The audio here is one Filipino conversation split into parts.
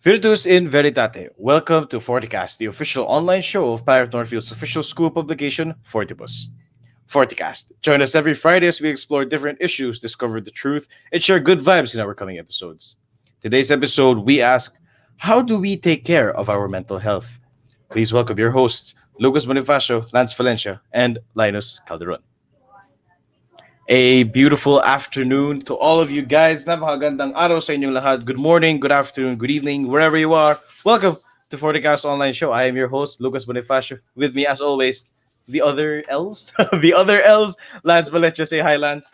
Virtus in Veritate. Welcome to FortiKast, the official online show of Pirate Northfield's official school publication, Fortibus. FortiKast. Join us every Friday as we explore different issues, discover the truth, and share good vibes in our coming episodes. Today's episode, we ask, how do we take care of our mental health? Please welcome your hosts, Lucas Bonifacio, Lance Valencia, and Linus Calderon. A beautiful afternoon to all of you guys. Napakagandang araw sa inyong lahat. Good morning, good afternoon, good evening, wherever you are. Welcome to FortiKast Online Show. I am your host, Lucas Bonifacio. With me, as always, the other elves. The other elves. Lance Valencia. Say hi, Lance.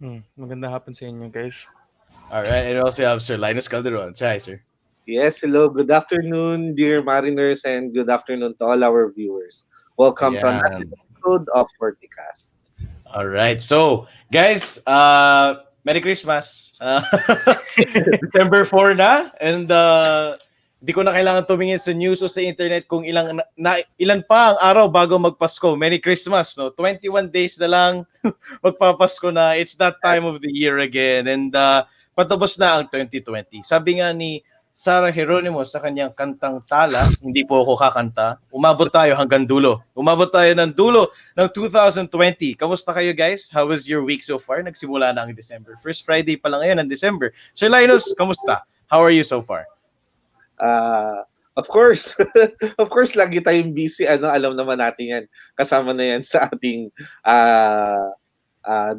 Maganda hapon sa inyo, guys. All right. And also, we have Sir Linus Calderon. Say hi, sir. Yes, hello. Good afternoon, dear mariners, and good afternoon to all our viewers. Welcome to another Ayan. episode of FortiKast. All right. So, guys, Merry Christmas. December 4 na. And di ko na kailangan tumingin sa news o sa internet kung ilan pa ang araw bago magpasko. Merry Christmas, no? 21 days na lang magpapasko na. It's that time of the year again. And patapos na ang 2020. Sabi nga ni Sarah Geronimo sa kanyang kantang Tala, hindi po ako kakanta, umabot tayo hanggang dulo. Umabot tayo ng dulo ng 2020. Kamusta kayo, guys? How was your week so far? Nagsimula na ang December. First Friday pa lang ngayon ng December. Sir Linus, kamusta? How are you so far? Of course, of course, lagi tayong busy. Alam naman natin yan. Kasama na yan sa ating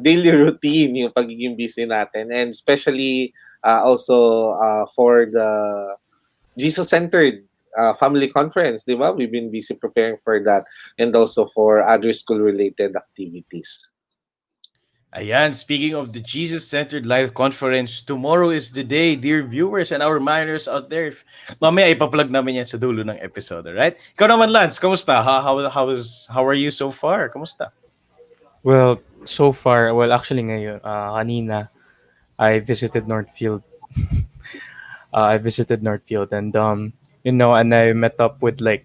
daily routine, yung pagiging busy natin. And especially also for the Jesus-centered family conference, di ba? We've been busy preparing for that and also for other school-related activities. Ayan, speaking of the Jesus-centered live conference, tomorrow is the day, dear viewers and our minors out there. Mamaya ipa-plug namin yan sa dulo ng episode, alright? Ikaw naman, Lance, kamusta? How are you so far? Kamusta? Well, so far, actually ngayon, kanina, I visited Northfield. And and I met up with my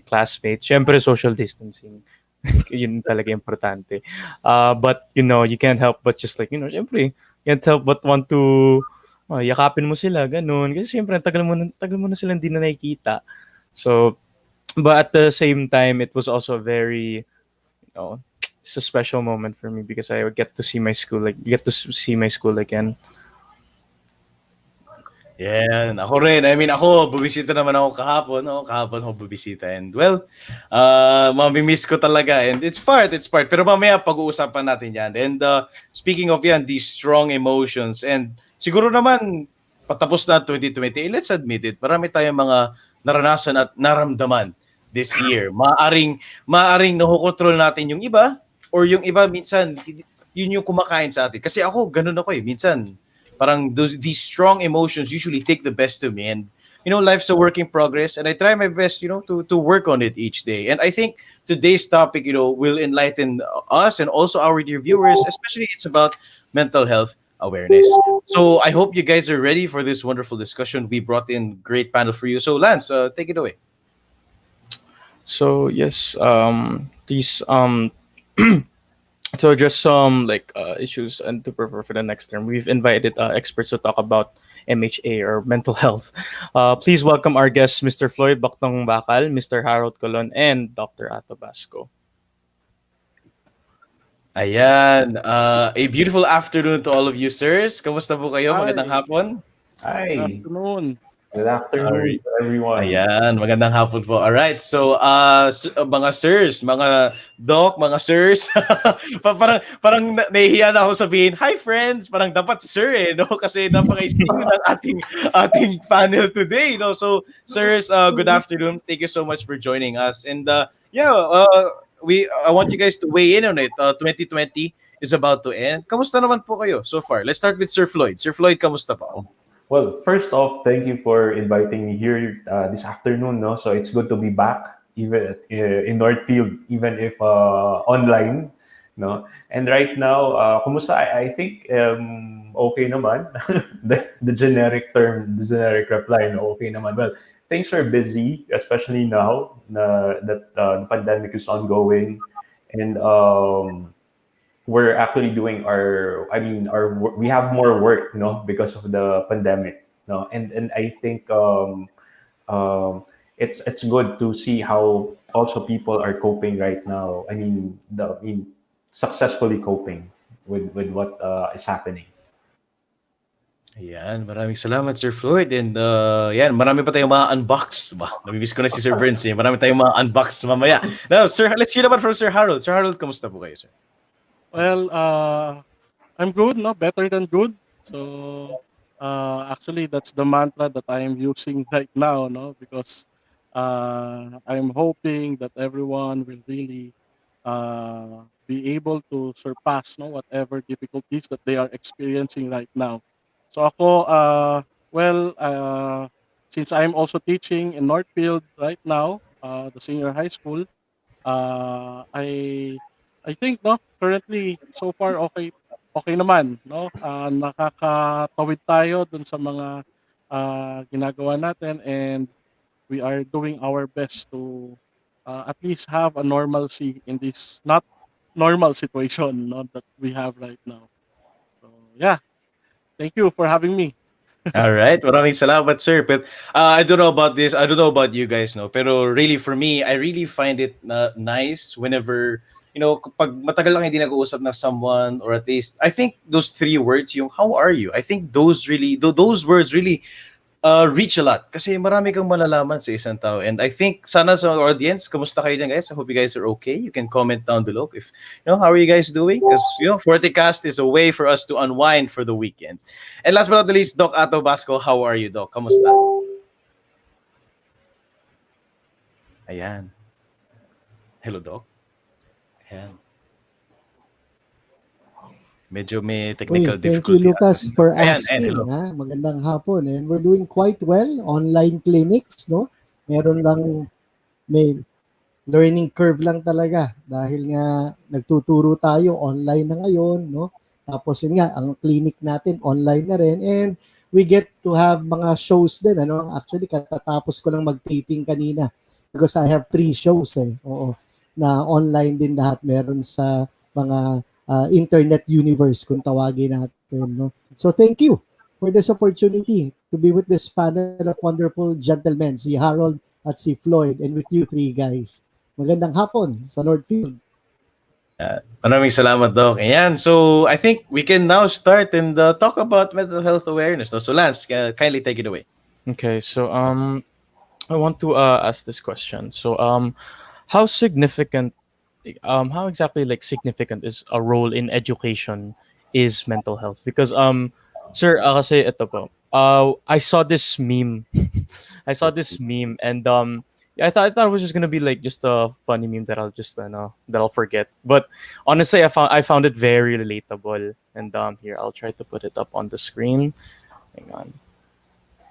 classmates. Syempre, social distancing. Yun talaga importante. But you can't help but just syempre, you can't help but want to yakapin mo sila, ganun. Kasi syempre, tagal mo na sila hindi na nakikita. So, but at the same time, it was also very, it's a special moment for me because I get to see my school, again. Yan, ako rin. I mean, ako, bubisita naman ako kahapon. No? Kahapon ako bubisita. And well, mamimiss ko talaga. And it's part. Pero mamaya pag-uusapan natin yan. And speaking of yan, these strong emotions. And siguro naman, patapos na 2020, let's admit it, marami tayong mga naranasan at naramdaman this year. Maaring nakokontrol natin yung iba, or yung iba minsan, yun yung kumakain sa atin. Kasi ako, ganun ako eh. Minsan, parang these strong emotions usually take the best of me, and life's a work in progress, and I try my best to work on it each day. And I think today's topic will enlighten us and also our dear viewers, especially it's about mental health awareness. So I hope you guys are ready for this wonderful discussion. We brought in great panel for you. So Lance, take it away. So yes, please so just some issues and to prepare for the next term. We've invited experts to talk about MHA or mental health. Please welcome our guests, Mr. Floyd Bactong Bakal, Mr. Harold Colon, and Dr. Ato Basco. Ayan, a beautiful afternoon to all of you, sirs. Kamusta po kayo? Magandang hapon. Hi. Afternoon. Good afternoon to everyone. Ayan, magandang hapon po. Alright, so mga sirs, mga doc, mga sirs, parang nahihiya na ako sabihin, hi friends, parang dapat sir no? Kasi napaka-esteem ng ating panel today, no? So, sirs, good afternoon. Thank you so much for joining us. And I want you guys to weigh in on it. 2020 is about to end. Kamusta naman po kayo so far? Let's start with Sir Floyd. Sir Floyd, kamusta po? Well, first off, thank you for inviting me here this afternoon. No, so it's good to be back, even in Northfield, even if online. No, and right now, kumusta? I think okay naman. the generic term, the generic reply, no, okay naman. Well, things are busy, especially now that the pandemic is ongoing, and we're actually doing we have more work, because of the pandemic. no, and I think it's good to see how also people are coping right now. Successfully coping with what is happening. Ayan, maraming salamat Sir Floyd and yan, marami pa tayong mga unbox ba. Namimiss ko na si Sir Burns eh. Marami tayong mga unbox mamaya. Now, Sir, let's hear naman from Sir Harold. Sir Harold, kamusta po kayo, sir? Well, I'm good, no? Better than good. So, actually, that's the mantra that I am using right now, no? Because I'm hoping that everyone will really be able to surpass, no, whatever difficulties that they are experiencing right now. So ako, well, since I'm also teaching in Northfield right now, the senior high school, uh, I I think, no, currently so far okay naman, no? Nakakatawid tayo dun sa mga ginagawa natin, and we are doing our best to at least have a normalcy in this not normal situation, no, that we have right now. So yeah, thank you for having me. All right, maraming salamat, sir. But I don't know about this. I don't know about you guys, no. Pero really, for me, I really find it nice whenever kapag matagal lang hindi nag-uusap na someone, or at least I think those three words, yung how are you? I think those words really reach a lot kasi marami kang malalaman sa isang tao. And I think sana sa audience, kamusta kayo dyan, guys? I hope you guys are okay. You can comment down below if how are you guys doing? Because FortiKast is a way for us to unwind for the weekends. And last but not the least, Doc Ato Basco, how are you, Doc? Kamusta? Ayan. Hello, Doc. Ayan. Medyo may technical Thank you, difficulty. Lucas, for Ayan, asking. hello. Magandang hapon. And we're doing quite well. Online clinics, no? May learning curve lang talaga dahil nga nagtuturo tayo online na ngayon, no? Tapos yun nga, ang clinic natin online na rin. And we get to have mga shows din, ano? Actually, katatapos ko lang mag-taping kanina because I have 3 shows, Oo, na online din lahat. Meron sa mga internet universe kung tawagin natin, no? So thank you for this opportunity to be with this panel of wonderful gentlemen, si Harold at si Floyd, and with you 3 guys. Magandang hapon sa Northfield. Maraming salamat, Doc. Ayan, so I think we can now start and talk about mental health awareness. No? So Lance, kindly take it away. Okay, so I want to ask this question. So how significant how exactly like significant is a role in education is mental health? Because sir, kasi ito po. I saw this meme. I saw this meme, and I thought it was just gonna be like just a funny meme that I'll forget. But honestly, I found it very relatable. And here, I'll try to put it up on the screen. Hang on.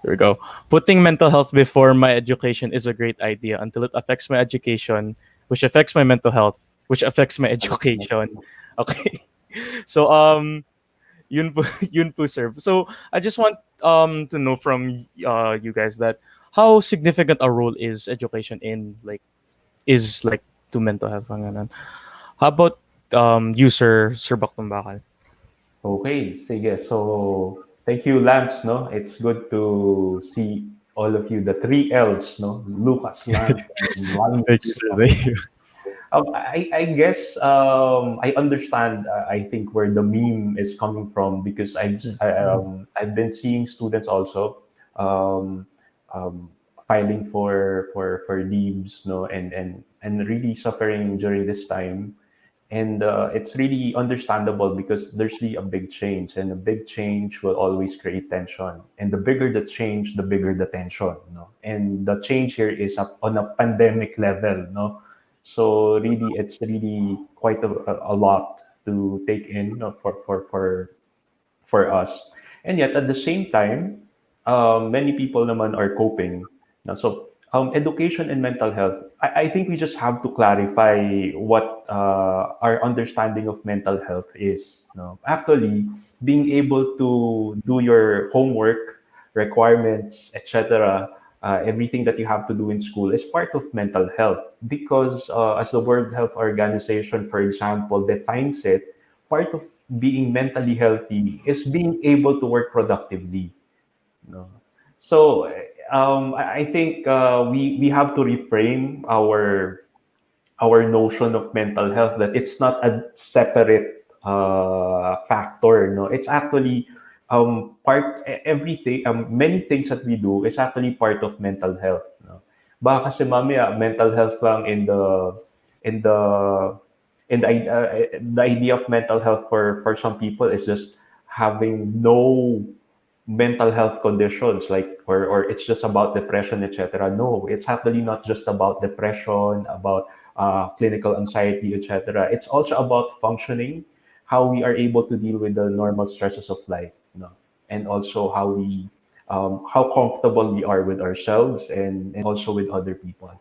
Here we go. Putting mental health before my education is a great idea until it affects my education, which affects my mental health, which affects my education. Okay. So yun po, sir. So I just want to know from you guys that how significant a role is education in to mental health. How about you, Sir Baktumbakal? Okay, sige. So, thank you, Lance, no? It's good to see all of you, the 3 L's, no? Lucas, Lance, and Linus. Thank you, sir. Thank you. I guess I understand. I think where the meme is coming from because I've been seeing students also um, filing for leaves, no, and really suffering during this time. And it's really understandable because there's really a big change, and a big change will always create tension. And the bigger the change, the bigger the tension, no. And the change here is on a pandemic level, no. So really, it's really quite a lot to take in, no, for us. And yet at the same time, many people naman are coping. No? So education and mental health, I think we just have to clarify what our understanding of mental health is. No? Actually, being able to do your homework, requirements, etc., everything that you have to do in school is part of mental health because as the World Health Organization, for example, defines it, part of being mentally healthy is being able to work productively. No? So I think we have to reframe our notion of mental health, that it's not a separate factor. No, it's actually everything, many things that we do is actually part of mental health. No? Baka kasi mamaya mental health lang in the the idea of mental health for some people is just having no mental health conditions, like, or it's just about depression, etc. No, it's actually not just about depression, about clinical anxiety, etc. It's also about functioning, how we are able to deal with the normal stresses of life, no? And also how comfortable we are with ourselves, and also with other people.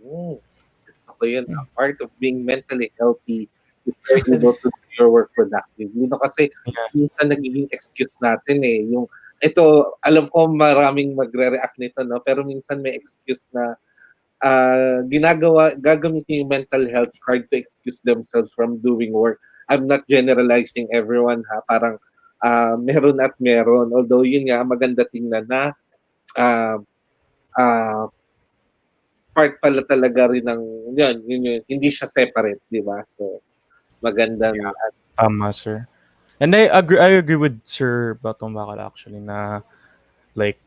Mm, gusto ko yun. Part of being mentally healthy is you're able to do your work productively. No, kasi Yeah. minsan nagiging excuse natin eh. Yung, ito, alam ko maraming magre-react nito, no? Pero minsan may excuse na gagamitin yung mental health card to excuse themselves from doing work. I'm not generalizing everyone ha. Parang meron at meron. Although yun nga, maganda tingnan na uh, uh, part pala talaga rin ng yun, hindi siya separate, di ba? So, magandang Tama, sir. And I agree with Sir Batong Bakal actually na like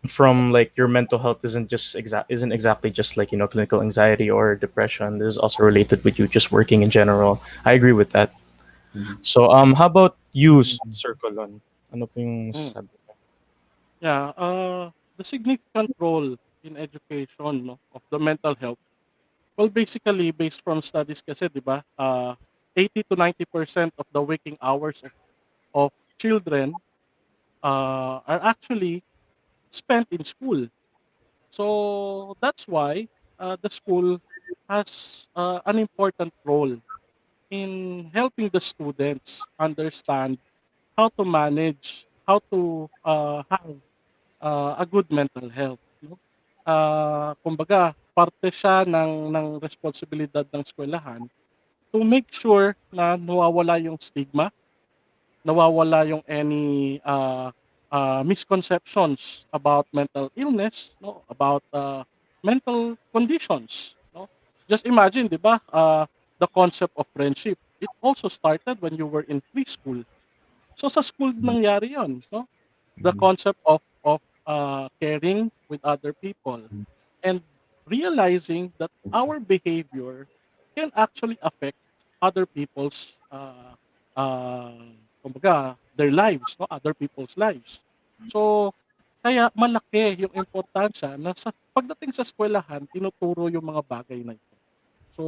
from like your mental health isn't exactly just like clinical anxiety or depression. This is also related with you just working in general. I agree with that. So how about you, Sir Colon? Ano po yung Mm. sabi? Yeah, the significant role in education, no, of the mental health. Well, basically based from studies kasi, 'di ba? 80 to 90% of the waking hours of children are actually spent in school. So that's why the school has an important role in helping the students understand how to manage, how to have a good mental health. No? Kumbaga, parte siya ng responsibilidad ng eskwelahan to make sure na nawawala yung stigma, nawawala yung any misconceptions about mental illness, no, about mental conditions, no. Just imagine, 'di ba? The concept of friendship. It also started when you were in preschool. So sa school nangyari 'yon, no? The concept of caring with other people and realizing that our behavior can actually affect other people's kumbaga, their lives, no, other people's lives. So kaya malaki yung importansya na sa pagdating sa eskwelahan tinuturo yung mga bagay na ito. So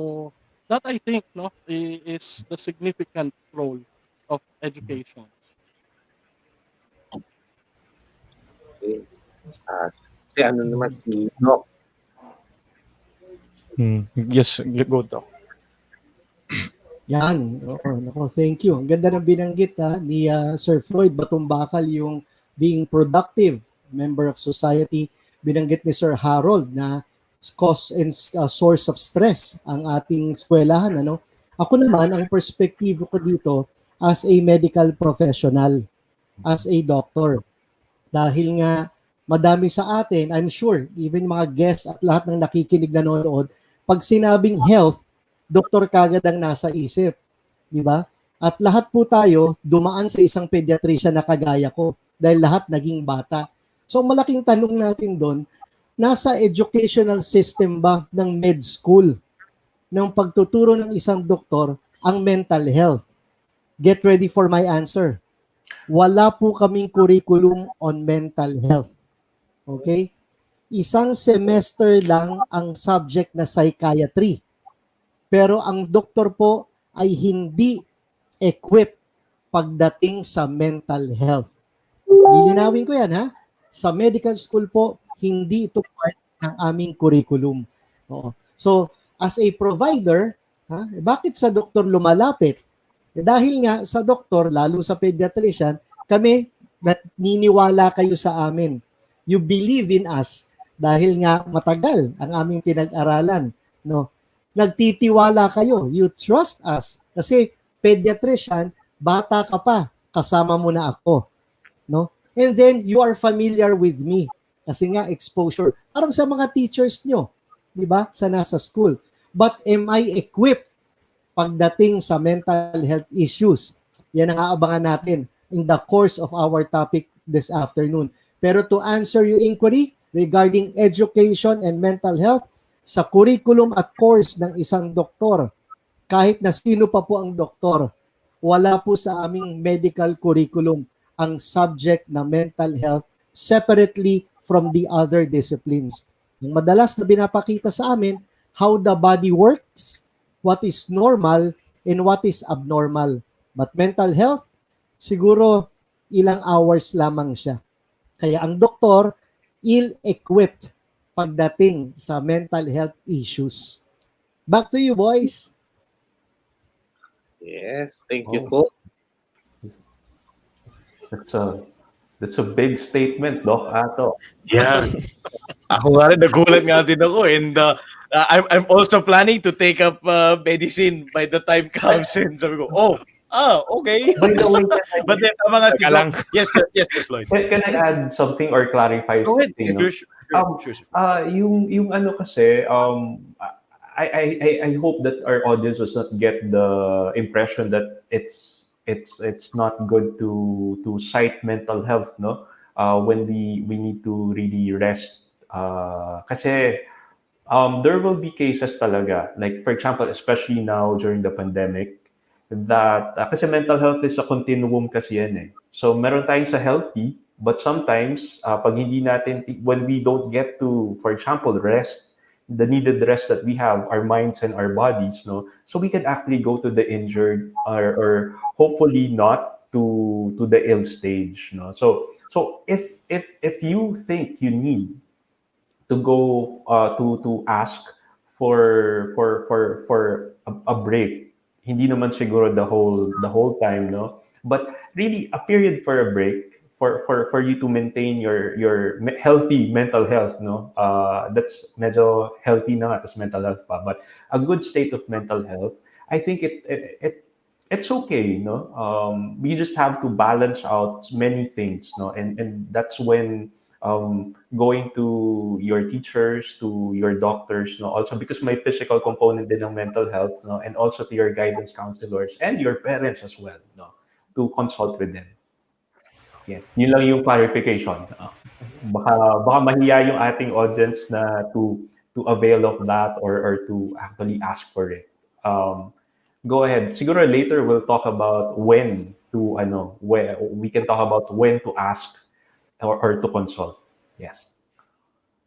that I think, no, is the significant role of education. si ano naman si Doc. Yes, go Doc. Yan. Oo, nako, thank you. Ang ganda ng binanggit ni Sir Floyd Batumbakal, yung being productive member of society. Binanggit ni Sir Harold na cause and source of stress ang ating eskwelahan. Ano? Ako naman, ang perspektibo ko dito as a medical professional, as a doctor. Dahil nga madami sa atin, I'm sure, even mga guests at lahat ng nakikinig nanonood, pag sinabing health, doktor kagad ang nasa isip. Di ba? At lahat po tayo dumaan sa isang pediatrician na kagaya ko dahil lahat naging bata. So malaking tanong natin doon, nasa educational system ba ng med school ng pagtuturo ng isang doktor ang mental health? Get ready for my answer. Wala po kaming curriculum on mental health. Okay? Isang semester lang ang subject na psychiatry. Pero ang doktor po ay hindi equipped pagdating sa mental health. Lilinawin ko yan ha. Sa medical school po, hindi ito part ng aming curriculum. Oo. So, as a provider, bakit sa doktor lumalapit? Dahil nga sa doktor, lalo sa pediatrician, kami naniniwala kayo sa amin. You believe in us dahil nga matagal ang aming pinag-aralan. No? Nagtitiwala kayo. You trust us. Kasi pediatrician, bata ka pa, kasama mo na ako. No? And then, you are familiar with me. Kasi nga, exposure. Parang sa mga teachers nyo, di ba? Sa nasa school. But am I equipped pagdating sa mental health issues? Yan ang aabangan natin in the course of our topic this afternoon. Pero to answer your inquiry regarding education and mental health, sa curriculum at course ng isang doktor, kahit na sino pa po ang doktor, wala po sa aming medical curriculum ang subject na mental health separately from the other disciplines. Ang madalas na binapakita sa amin, how the body works, what is normal, and what is abnormal. But mental health, siguro ilang hours lamang siya. Kaya ang doktor, ill-equipped pagdating sa mental health issues. Back to you, boys. Yes, thank you po. That's a big statement, Doc Ato. Yeah. Ako nga rin, nagulat nga din ako. And I'm also planning to take up medicine by the time comes in. Sabi ko, okay. By the way, But then, tama nga si Teka lang. Doc. Yes, sir, Floyd. can I add something or clarify Go ahead. something? No? Sure. Yung ano kasi, I hope that our audience does not get the impression that it's not good to cite mental health, no? When we need to really rest. Kasi there will be cases talaga, like for example, especially now during the pandemic, that kasi mental health is a continuum kasi yan eh. So meron tayong sa healthy, but sometimes pag hindi natin, when we don't get to, for example, rest, the needed rest that we have, our minds and our bodies, no, so we can actually go to the injured or hopefully not to the ill stage, no. So if you think you need to go to ask for a break, hindi naman siguro the whole time, no, but really a period for a break for you to maintain your healthy mental health, no. That's medyo healthy na nga, tas mental health pa, but a good state of mental health, I think it's okay, no. We just have to balance out many things, no, and that's when going to your teachers, to your doctors, no, also because may physical component din ng mental health, no, and also to your guidance counselors and your parents as well, no, to consult with them. Yeah, yun lang yung clarification. Baka mahiya yung ating audience na to avail of that or to actually ask for it. Go ahead. Siguro later we'll talk about when we can talk about when to ask or to consult. Yes.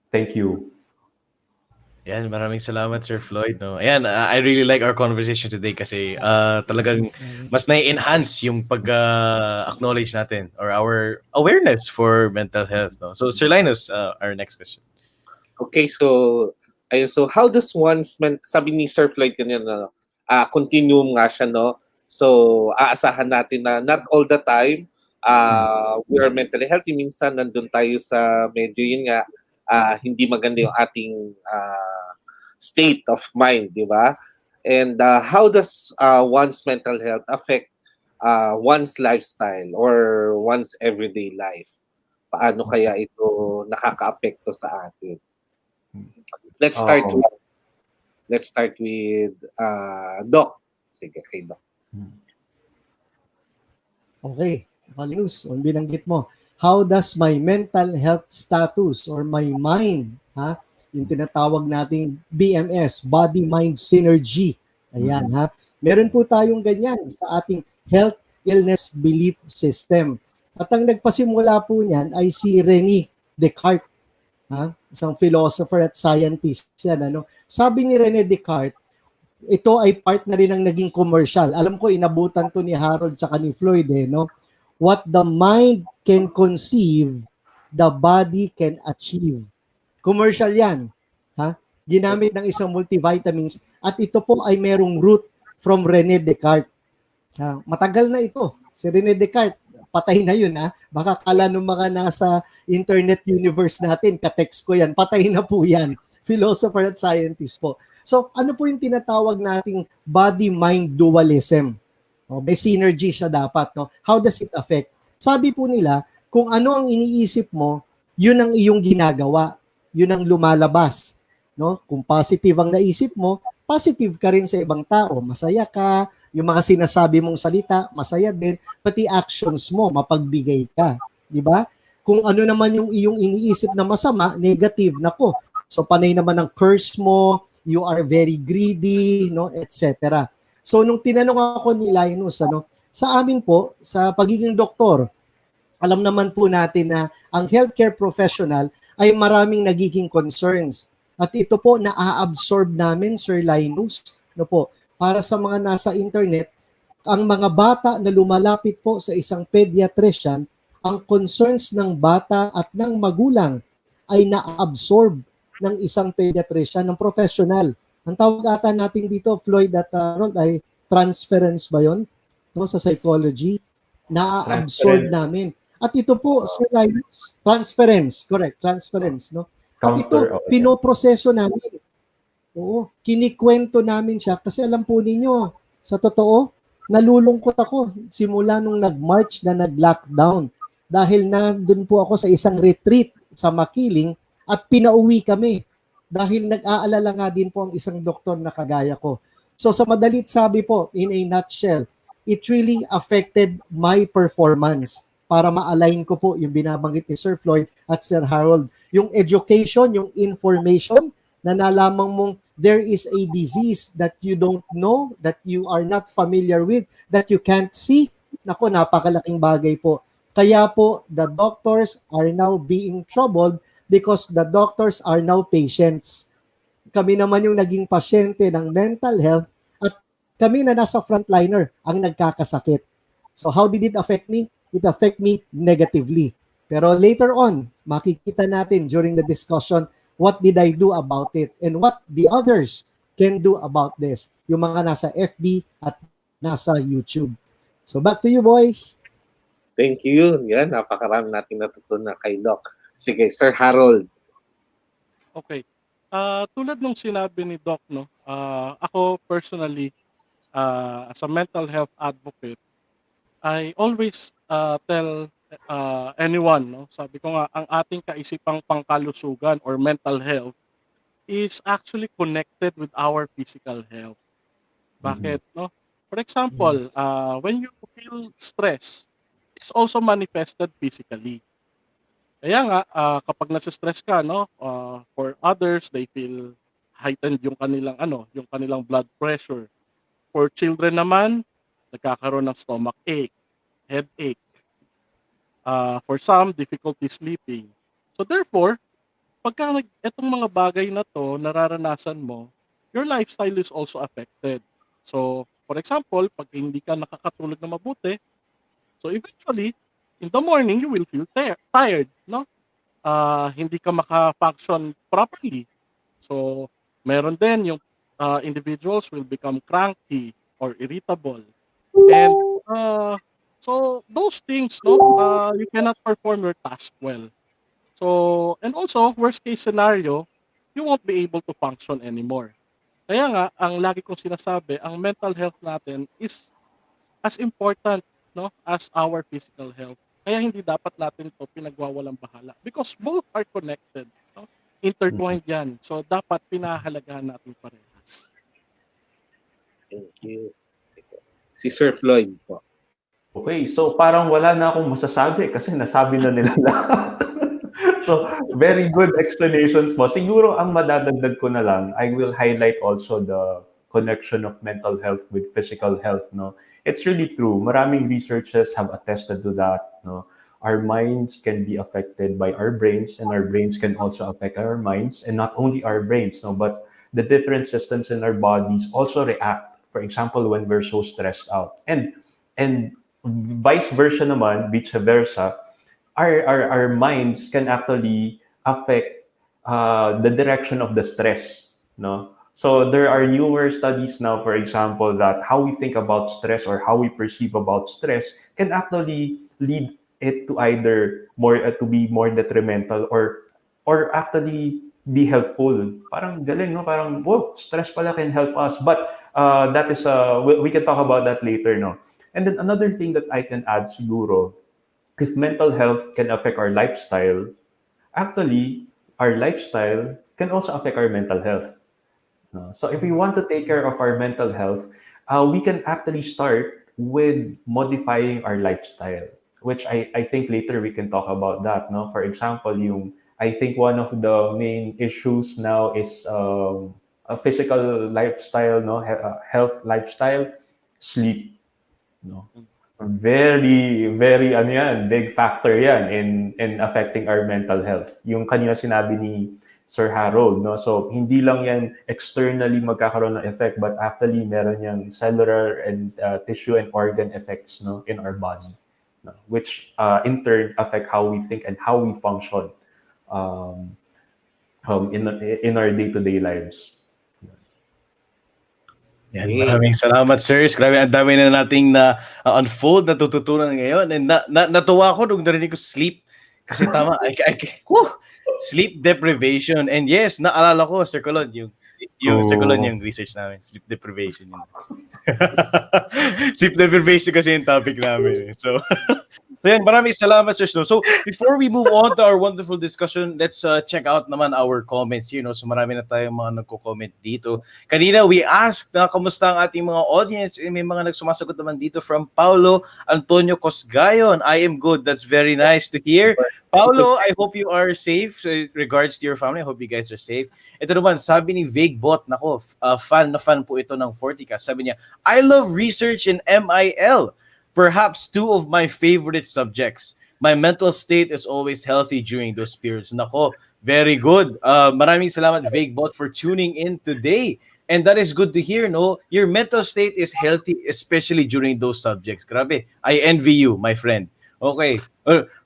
Thank you. Yan, maraming salamat, Sir Floyd. No? Ayan, I really like our conversation today kasi talagang mas na-enhance yung pag-acknowledge natin or our awareness for mental health. No? So, Sir Linus, our next question. Okay, so how does sabi ni Sir Floyd kanina, continuum nga siya, no? So, aasahan natin na not all the time we are mentally healthy. Minsan nandun tayo sa medyo yun nga, hindi maganda yung ating state of mind, di ba? And how does one's mental health affect one's lifestyle or one's everyday life? Paano kaya ito nakaka-apekto sa atin? Let's start with Doc. Sige, kay Doc. Okay, Linus, ang binanggit mo, how does my mental health status or my mind, yung tinatawag nating BMS, Body-Mind Synergy. Ayan, meron po tayong ganyan sa ating health illness belief system. At ang nagpasimula po niyan ay si René Descartes, isang philosopher at scientist yan. Sabi ni René Descartes, ito ay part na rin ng naging commercial. Alam ko, inabutan to ni Harold tsaka ni Floyd, no? What the mind can conceive, the body can achieve. Commercial yan. Ginamit ng isang multivitamins at ito po ay merong root from René Descartes. Matagal na ito. Si René Descartes, patay na yun. Baka kala nung mga nasa internet universe natin, ka-text ko yan, patay na po yan. Philosopher at scientist po. So, ano po yung tinatawag nating body-mind dualism? May synergy siya dapat. No? How does it affect? Sabi po nila, kung ano ang iniisip mo, yun ang iyong ginagawa. Yun ang lumalabas. No? Kung positive ang naisip mo, positive ka rin sa ibang tao. Masaya ka, yung mga sinasabi mong salita, masaya din, pati actions mo, mapagbigay ka. Di ba? Kung ano naman yung iyong iniisip na masama, negative, nako. So panay naman ang curse mo, you are very greedy, no, etc. So nung tinanong ako ni Linus, sa amin po, sa pagiging doktor, alam naman po natin na ang healthcare professional ay maraming nagiging concerns. At ito po na-absorb namin, Sir Linus, po, para sa mga nasa internet, ang mga bata na lumalapit po sa isang pediatrician, ang concerns ng bata at ng magulang ay na-absorb ng isang pediatrician, ng professional. Ang tawag ata natin dito, Floyd at Ron, ay transference ba yun? No, sa psychology, na-absorb namin. At ito po, Sir Linus, transference, correct, transference, no? At ito, pinoproseso namin. Oo, kinikwento namin siya kasi alam po ninyo, sa totoo, nalulungkot ako simula nung nag-March na nag-lockdown dahil nandun po ako sa isang retreat sa Makiling at pinauwi kami dahil nag-aalala nga din po ang isang doktor na kagaya ko. So sa madalit sabi po, in a nutshell, it really affected my performance para ma-align ko po yung binabanggit ni Sir Floyd at Sir Harold. Yung education, yung information na nalaman mong there is a disease that you don't know, that you are not familiar with, that you can't see. Naku, napakalaking bagay po. Kaya po, the doctors are now being troubled because the doctors are now patients. Kami naman yung naging pasyente ng mental health at kami na nasa frontliner ang nagkakasakit. So how did it affect me? It affect me negatively. Pero later on, makikita natin during the discussion, what did I do about it and what the others can do about this. Yung mga nasa FB at nasa YouTube. So back to you, boys. Thank you. Yan, napakarami natin natutunan kay Doc. Sige, Sir Harold. Okay. Tulad nung sinabi ni Doc, no, ako personally, as a mental health advocate, I always tell anyone, no, sabi ko nga, ang ating kaisipang pangkalusugan or mental health is actually connected with our physical health. Bakit? No? For example, Yes. When you feel stress, it's also manifested physically. Kaya nga, kapag nasa-stress ka, no, for others, they feel heightened yung kanilang blood pressure. For children naman, nagkakaroon ng stomach ache, headache. For some, difficulty sleeping. So therefore, pagka itong mga bagay na to nararanasan mo, your lifestyle is also affected. So, for example, pag hindi ka nakakatulog na mabuti, so eventually, in the morning, you will feel tired, no? Hindi ka maka-function properly. So, meron din yung individuals will become cranky or irritable. And so those things, no, you cannot perform your task well. So, and also, worst case scenario, you won't be able to function anymore. Kaya nga, ang lagi kong sinasabi, ang mental health natin is as important, no, as our physical health. Kaya hindi dapat natin to pinagwawalang bahala because both are connected, no? Intertwined yan. So, dapat pinahalagahan natin parehas. Thank you. Si Sir Floyd po. Okay, so parang wala na akong masasabi kasi nasabi na nila lahat. So, very good explanations mo. Siguro ang madadagdag ko na lang, I will highlight also the connection of mental health with physical health, no? It's really true. Maraming researchers have attested to that, no? Our minds can be affected by our brains and our brains can also affect our minds, and not only our brains, no, but the different systems in our bodies also react. For example, when we're so stressed out. And vice versa naman, vice versa, our minds can actually affect the direction of the stress, no? So there are newer studies now, for example, that how we think about stress or how we perceive about stress can actually lead it to either more to be more detrimental or actually be helpful. Parang galing, no? Parang, whoa, stress pala can help us. But that is we can talk about that later, no? And then another thing that I can add siguro if mental health can affect our lifestyle, actually, our lifestyle can also affect our mental health. No? So if we want to take care of our mental health, we can actually start with modifying our lifestyle, which I think later we can talk about that. No, for example, I think one of the main issues now is a physical lifestyle, no, health lifestyle, sleep. No, very very ano yan, big factor yan in affecting our mental health. Yung kanina sinabi ni Sir Harold, no? So hindi lang yan externally magkakaroon ng effect, but actually meron yang cellular and tissue and organ effects, no, in our body, no? Which in turn affect how we think and how we function um, in our day-to-day lives. Yan, maraming salamat, sirs. Grabe, ang dami na nating na unfold, natututunan ngayon. And natuwa ko nung narinig ko sleep. Kasi tama, whew, sleep deprivation. And yes, naalala ko, Sir Colon, yung Sir Colon, yung research namin, sleep deprivation. Yun. Sleep deprivation kasi yung topic namin. So, so yan, maraming salamat, Sir Snow. So, before we move on to our wonderful discussion, let's check out naman our comments here. No? So, marami na tayong mga nagko-comment dito. Kanina, we asked na kamusta ang ating mga audience. May mga nagsumasagot naman dito from Paulo Antonio Cosgayon. I am good. That's very nice to hear. Paulo, I hope you are safe. Regards to your family, I hope you guys are safe. Ito naman, sabi ni Vaguebot, nako, fan na fan po ito ng FortiKast. Sabi niya, I love research in MIL. Perhaps two of my favorite subjects. My mental state is always healthy during those periods. Nako, very good. Maraming salamat, Vaguebot, for tuning in today. And that is good to hear, no? Your mental state is healthy, especially during those subjects. Grabe, I envy you, my friend. Okay.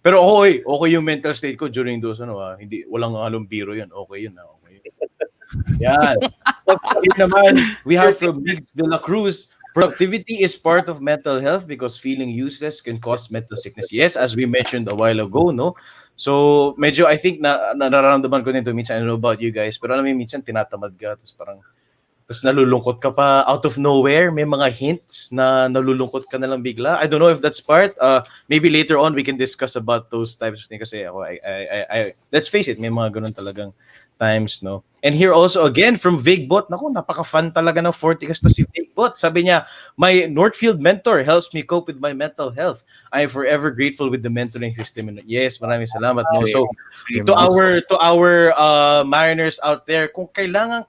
Pero okay yung mental state ko during those, hindi, walang halong biro yun. Okay yun, okay. Yan. Here naman, we have from Mix de la Cruz. Productivity is part of mental health because feeling useless can cause mental sickness. Yes, as we mentioned a while ago, no? So, medyo, I think, nararamdaman ko nito minsan, I don't know about you guys, pero alam mo, minsan tinatamad ka, tapos nalulungkot ka pa out of nowhere. May mga hints na nalulungkot ka na lang bigla. I don't know if that's part. Maybe later on we can discuss about those types of things. Kasi ako, I let's face it, may mga ganun talagang times, no? And here also again from Vaguebot. Naku, napaka-fun talaga ng FortiKast to si Vaguebot. Sabi niya, my Northfield mentor helps me cope with my mental health. I am forever grateful with the mentoring system. Yes, maraming salamat. No? So, to our mariners out there, kung kailangan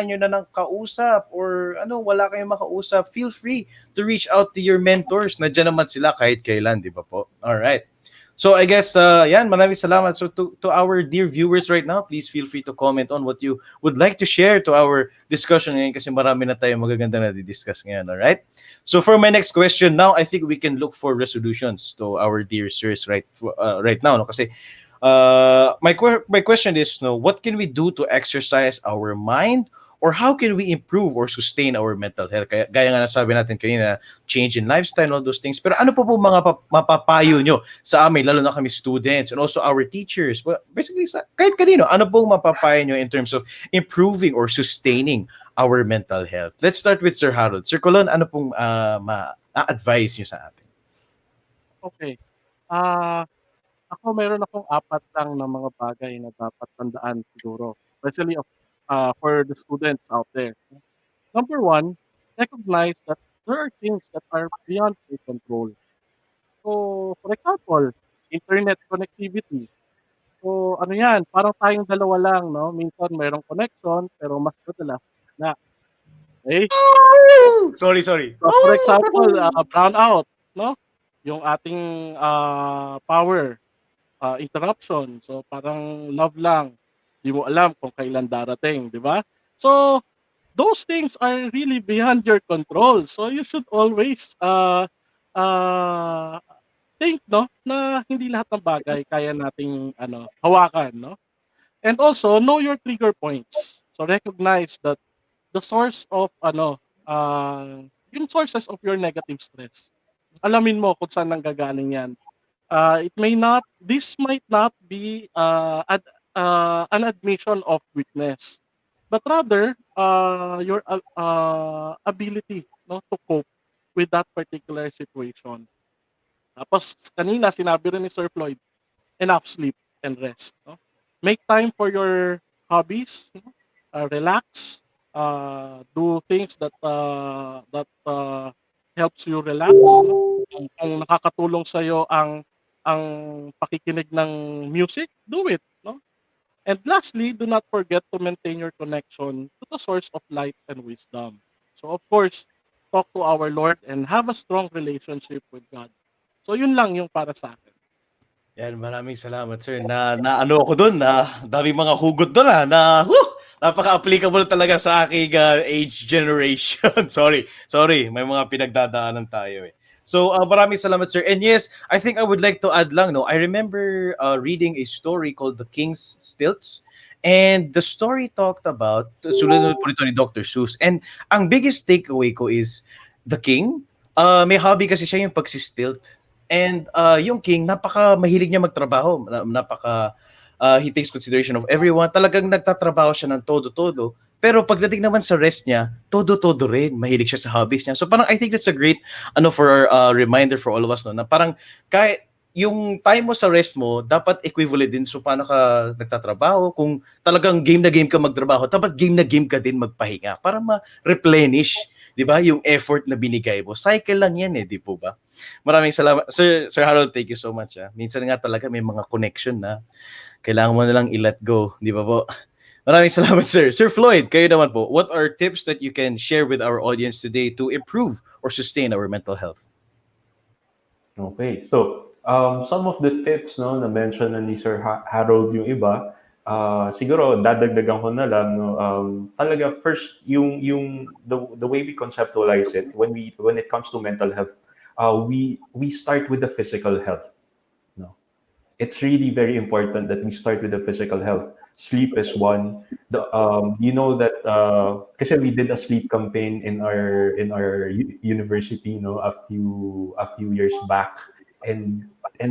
nyo na ng kausap or wala kayong makausap, feel free to reach out to your mentors. Nandiyan naman sila kahit kailan, di ba po? All right. So I guess, yan, maraming salamat. So to our dear viewers right now, please feel free to comment on what you would like to share to our discussion ngayon kasi marami na tayong magaganda na di-discuss ngayon, alright? So for my next question now, I think we can look for resolutions to our dear sirs right now. No? Kasi my question is, what can we do to exercise our mind? Or how can we improve or sustain our mental health? Gaya nga nasabi natin kanina, change in lifestyle, all those things. Pero ano po mga mapapayo nyo sa amin, lalo na kami students and also our teachers? Well, basically, kahit kanino, ano pong mapapayo nyo in terms of improving or sustaining our mental health? Let's start with Sir Harold. Sir Colon, ano pong ma-advise nyo sa atin? Okay. Ako meron akong 4 lang na mga bagay na dapat tandaan siguro. Especially for the students out there. Number 1, recognize that there are things that are beyond your control. So, for example, internet connectivity. So, ano yan, parang tayong dalawa lang, no? Minsan mayroong connection, pero mas madalas na. Okay? Sorry. So, for example, brownout, no? Yung ating power interruption. So, parang love lang. Di mo alam kung kailan darating, di ba? So, those things are really beyond your control. So, you should always think, no, na hindi lahat ng bagay kaya nating hawakan, no? And also, know your trigger points. So, recognize that the source of yung sources of your negative stress. Alamin mo kung saan nanggagaling yan. This might not be an admission of weakness, but rather your ability, no, to cope with that particular situation. Tapos kanina sinabi rin ni Sir Floyd, enough sleep and rest. No? Make time for your hobbies, no? Relax, do things that helps you relax. No? Kung nakakatulong sa iyo ang pakikinig ng music, do it. No? And lastly, do not forget to maintain your connection to the source of light and wisdom. So of course, talk to our Lord and have a strong relationship with God. So yun lang yung para sa akin. Yan, maraming salamat sir. Na ano ako doon, daming mga hugot doon napaka-applicable talaga sa aking age generation. Sorry, may mga pinagdadaanan tayo eh. So maraming salamat sir. And yes, I think I would like to add lang, no. I remember reading a story called The King's Stilts. And the story talked about sulat po nito ni Dr. Seuss. And ang biggest takeaway ko is the king, may hobby kasi siya yung pagsistilt. And yung king, napaka mahilig niya magtrabaho. He takes consideration of everyone. Talagang nagtatrabaho siya ng todo-todo. Pero pagdating naman sa rest niya, todo-todo rin. Mahilig siya sa hobbies niya. So parang I think that's a great for reminder for all of us, no, na parang kahit yung time mo sa rest mo, dapat equivalent din. So paano ka nagtatrabaho? Kung talagang game na game ka magtrabaho, dapat game na game ka din magpahinga para ma-replenish, di ba, yung effort na binigay mo. Cycle lang yan eh, di po ba? Maraming salamat. Sir Harold, thank you so much. Minsan nga talaga may mga connection na kailangan mo na lang i-let go, di ba po? Maraming salamat, sir. Sir Floyd, kayo naman po, what are tips that you can share with our audience today to improve or sustain our mental health? Okay, so some of the tips no na mention na ni Sir Harold yung iba, siguro dadagdagan ko na lang no, talaga first yung the way we conceptualize it when it comes to mental health, we start with the physical health. No, it's really very important that we start with the physical health. Sleep is one. You know that kasi we did a sleep campaign in our university, no, a few years back, and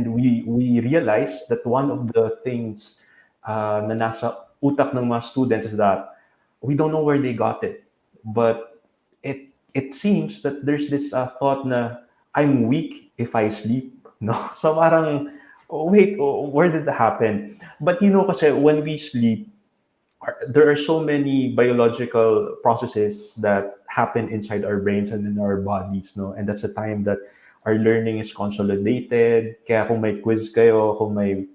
we realized that one of the things na nasa utak ng mga students is that we don't know where they got it, but it seems that there's this thought na I'm weak if I sleep, no? So parang wait, where did that happen? But you know, kasi when we sleep, there are so many biological processes that happen inside our brains and in our bodies, no? And that's a time that our learning is consolidated. Kaya kung may quiz kayo, kung may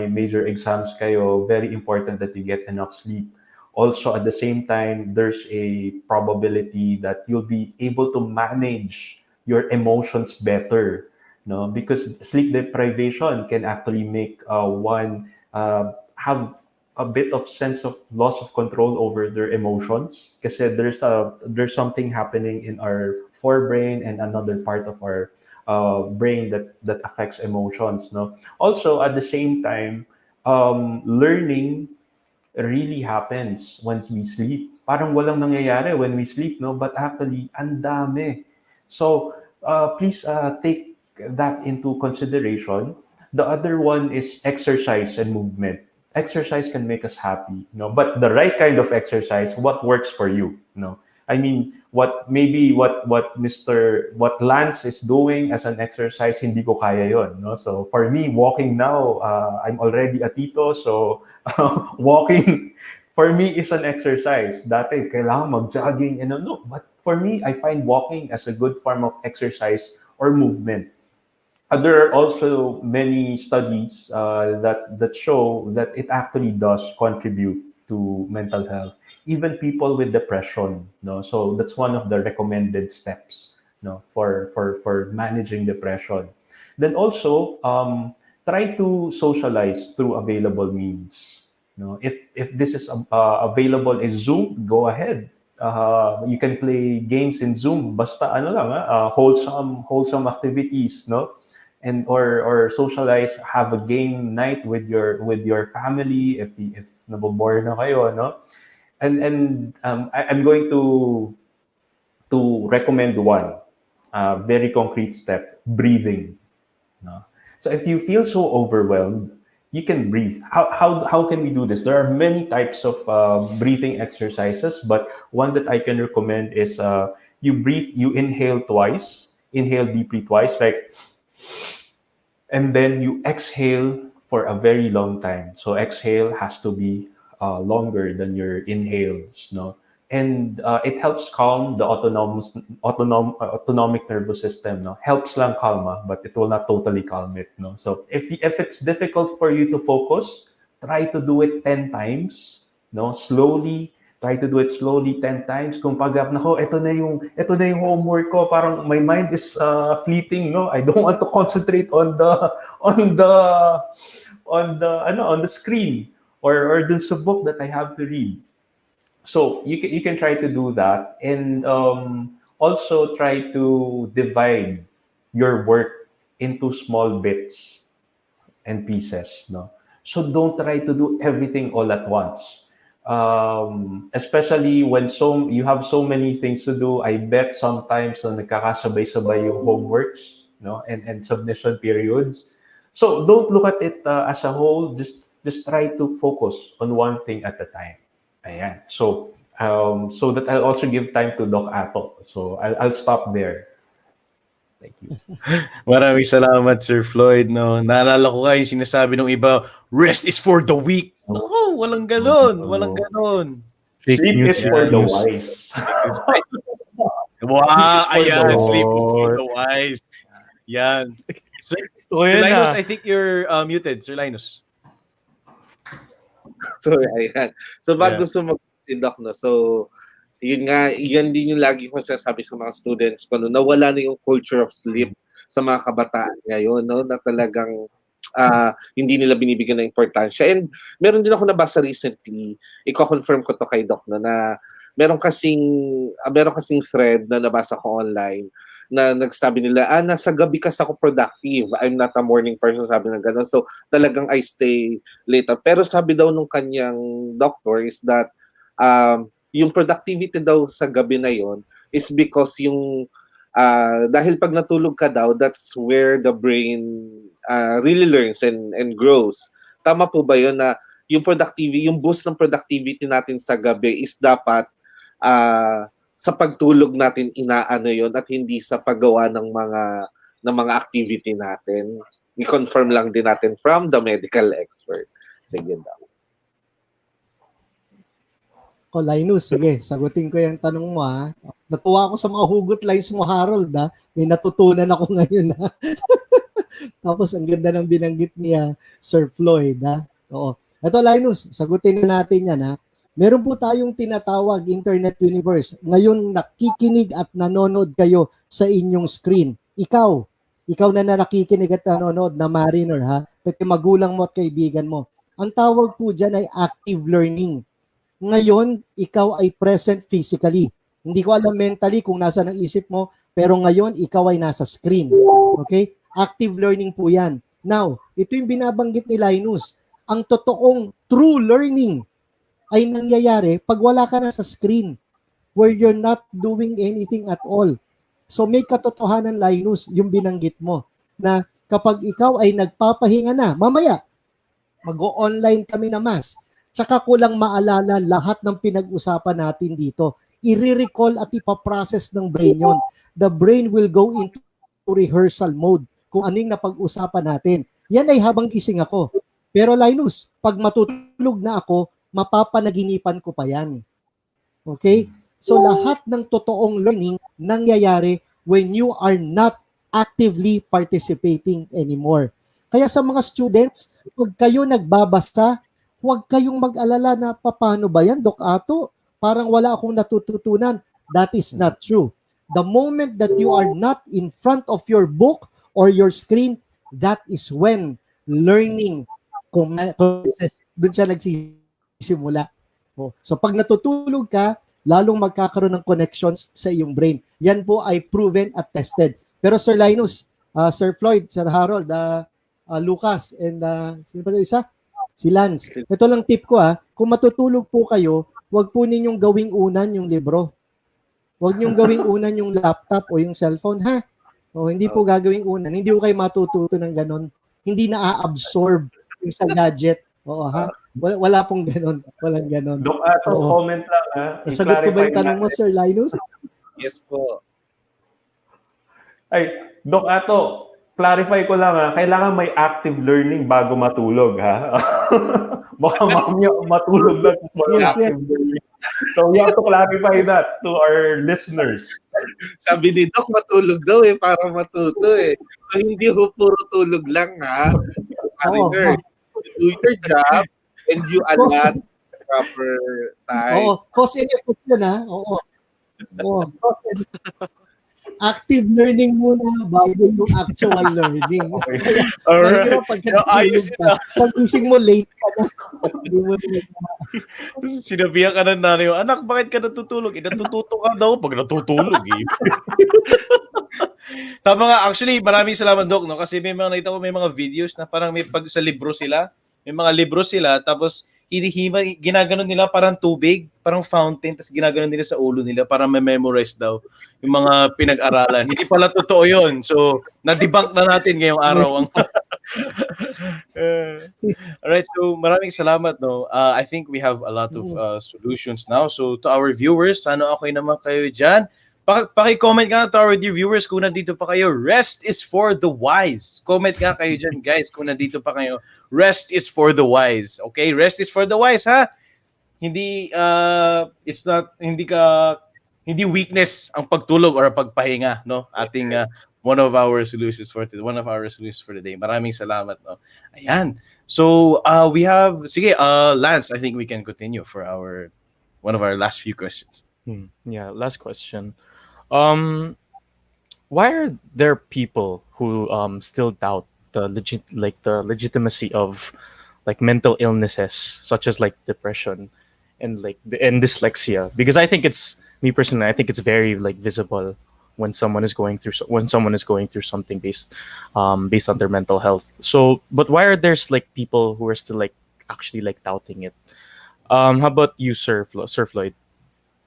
major exams kayo, very important that you get enough sleep. Also, at the same time, there's a probability that you'll be able to manage your emotions better. No, because sleep deprivation can actually make one have a bit of sense of loss of control over their emotions. Kasi there's something happening in our forebrain and another part of our brain that affects emotions. No, also at the same time, learning really happens once we sleep. Parang walang nangyayari when we sleep, no, but actually ang dami. So please take that into consideration. The other one is exercise and movement. Exercise can make us happy, no? But the right kind of exercise, what works for you, no? I mean, what Lance is doing as an exercise, hindi ko kaya yon, no? So for me, walking now, I'm already a tito, so walking for me is an exercise. Dati kailangan mag-jogging and no, but for me, I find walking as a good form of exercise or movement. There are also many studies that show that it actually does contribute to mental health, even people with depression. No, so that's one of the recommended steps, no, for managing depression. Then also try to socialize through available means. No, if this is available is Zoom, go ahead. You can play games in Zoom. Basta ano lang, wholesome activities, no? And or socialize, have a game night with your family if nabobore na kayo, no? And I'm going to recommend one very concrete step: breathing. No? So if you feel so overwhelmed, you can breathe. How can we do this? There are many types of breathing exercises, but one that I can recommend is you inhale twice, inhale deeply twice, like and then you exhale for a very long time. So exhale has to be longer than your inhales, no? And it helps calm the autonomic nervous system, no? Helps lang calma, but it will not totally calm it, no? So if it's difficult for you to focus, try to do it 10 times, no? Slowly, try to do it slowly 10 times. Kung pag nako, ito na yung homework ko, parang my mind is fleeting, no? I don't want to concentrate on the on the screen or dun sa book that I have to read. So you can try to do that, and also try to divide your work into small bits and pieces, no? So don't try to do everything all at once. Especially when you have so many things to do. I bet sometimes na nagkakasabay-sabay yung homeworks, no, and submission periods. So don't look at it as a whole. Just try to focus on one thing at a time. Ayan. So that I'll also give time to Doc Ato. So I'll stop there. Thank you. Maraming salamat, Sir Floyd. No? Naalala ko yung sinasabi ng iba, rest is for the weak. No, walang ganon. Walang ganon. Fake Sleep news. is for the news. wise. Wow, ayan. the- Sleep is for the wise. Yan. Sir, Gusto ko Sir yan, Linus, ah. I think you're muted, Sir Linus. So, ayan. So, bago Yeah. gusto mag-doc, no? So, yun nga, yan din yung lagi ko sinasabi sa mga students ko, no? Nawala na yung culture of sleep sa mga kabataan ngayon, no? Na talagang hindi nila binibigyan ng importansya. And meron din ako nabasa recently, i-confirm ko to kay Doc, no, na meron kasing thread na nabasa ko online na nagsabi nila, nasa gabi kasi ako productive. I'm not a morning person, sabi na gano'n. So, talagang I stay later. Pero sabi daw nung kanyang doctor is that yung productivity daw sa gabi na yon is because yung dahil pag natulog ka daw, that's where the brain really learns and grows. Tama po ba yun na yung productivity, yung boost ng productivity natin sa gabi is dapat sa pagtulog natin inaano yon at hindi sa paggawa ng mga activity natin. I-confirm lang din natin from the medical expert. Sige daw. Linus, sige, sagutin ko yung tanong mo ha. Natuwa ako sa mga hugot lines mo, Harold ha. May natutunan ako ngayon ha. Tapos ang ganda ng binanggit niya, Sir Floyd ha. Oo. Ito Linus, sagutin na natin yan ha. Meron po tayong tinatawag Internet Universe. Ngayon nakikinig at nanonood kayo sa inyong screen. Ikaw na nakikinig at nanonood na mariner ha. Pati magulang mo at kaibigan mo. Ang tawag po dyan ay active learning. Ngayon, ikaw ay present physically. Hindi ko alam mentally kung nasa ng isip mo, pero ngayon, ikaw ay nasa screen. Okay? Active learning po yan. Now, ito yung binabanggit ni Linus. Ang totoong true learning ay nangyayari pag wala ka na sa screen where you're not doing anything at all. So, may katotohanan, Linus, yung binanggit mo na kapag ikaw ay nagpapahinga na, mamaya, mag-o-online kami na mas. Tsaka ko lang maalala lahat ng pinag-usapan natin dito. I-recall at ipaprocess ng brain yon. The brain will go into rehearsal mode kung ano yung napag-usapan natin. Yan ay habang gising ako. Pero Linus, pag matutulog na ako, mapapanaginipan ko pa yan. Okay? So lahat ng totoong learning nangyayari when you are not actively participating anymore. Kaya sa mga students, pag kayo nagbabasa, huwag kayong mag-alala na paano ba yan, Doc Ato? Parang wala akong natututunan. That is not true. The moment that you are not in front of your book or your screen, that is when learning commences. Doon siya nagsisimula. So pag natutulog ka, lalong magkakaroon ng connections sa iyong brain. Yan po ay proven at tested. Pero Sir Linus, Sir Floyd, Sir Harold, Lucas, and sino pa isa? Si Lance. Ito lang tip ko kung matutulog po kayo, huwag po ninyong gawing unan yung libro. Huwag niyong gawing unan yung laptop o yung cellphone, ha? O, hindi po gagawing unan. Hindi po kayo matututo ng ganon. Hindi na-absorb yung sa gadget. Oo, ha? Wala pong ganon. Walang ganon. Doc Ato, comment lang ha. Sagot ko ba yung tanong mo, Sir Linus? Yes po. Ay, Doc Ato, clarify ko lang kailangan may active learning bago matulog ha. Baka mamaya matulog lang tapos walang Yes, active learning. So we have to clarify that to our listeners. Sabi ni Doc, matulog daw para matuto So hindi ho puro tulog lang ha. Mariner, you do your job and you allot proper time. Cause and effect yun ha. Oo, cause and active learning muna bago yung actual learning. Kaya, Alright. Pagkatulog ka, pag-ising mo late ka na. Hindi mo Sinabihan ka na nanay, anak, bakit ka natutulog? Natututo ka daw pag natutulog Tama nga, actually, maraming salamat, Doc, no? Kasi may mga nakita ko, may mga videos na parang may pag sa libro sila, may mga libro sila, tapos ginaganon nila parang tubig, parang fountain, tapos ginaganon nila sa ulo nila para memorize daw yung mga pinag-aralan. Hindi pala totoo yun. So, na-debunk na natin ngayong araw. Alright, so maraming salamat. No? I think we have a lot of solutions now. So, to our viewers, sana okay naman kayo dyan. Paki-comment nga to our dear viewers kung nandito pa kayo. Rest is for the wise. Comment nga kayo dyan, guys, kung nandito pa kayo. Rest is for the wise. Okay? Rest is for the wise, ha? Hindi, it's not, hindi weakness ang pagtulog or pagpahinga, no? Ating, one of our solutions for the day. Maraming salamat, no? Ayan. So, we have, sige, Lance, I think we can continue for one of our last few questions. Yeah, last question. Why are there people who still doubt the legitimacy of like mental illnesses such as like depression and dyslexia? Because I think me personally, I think it's very like visible when someone is going through something based on their mental health. So, but why are there like people who are still like actually like doubting it? How about you, Sir Floyd?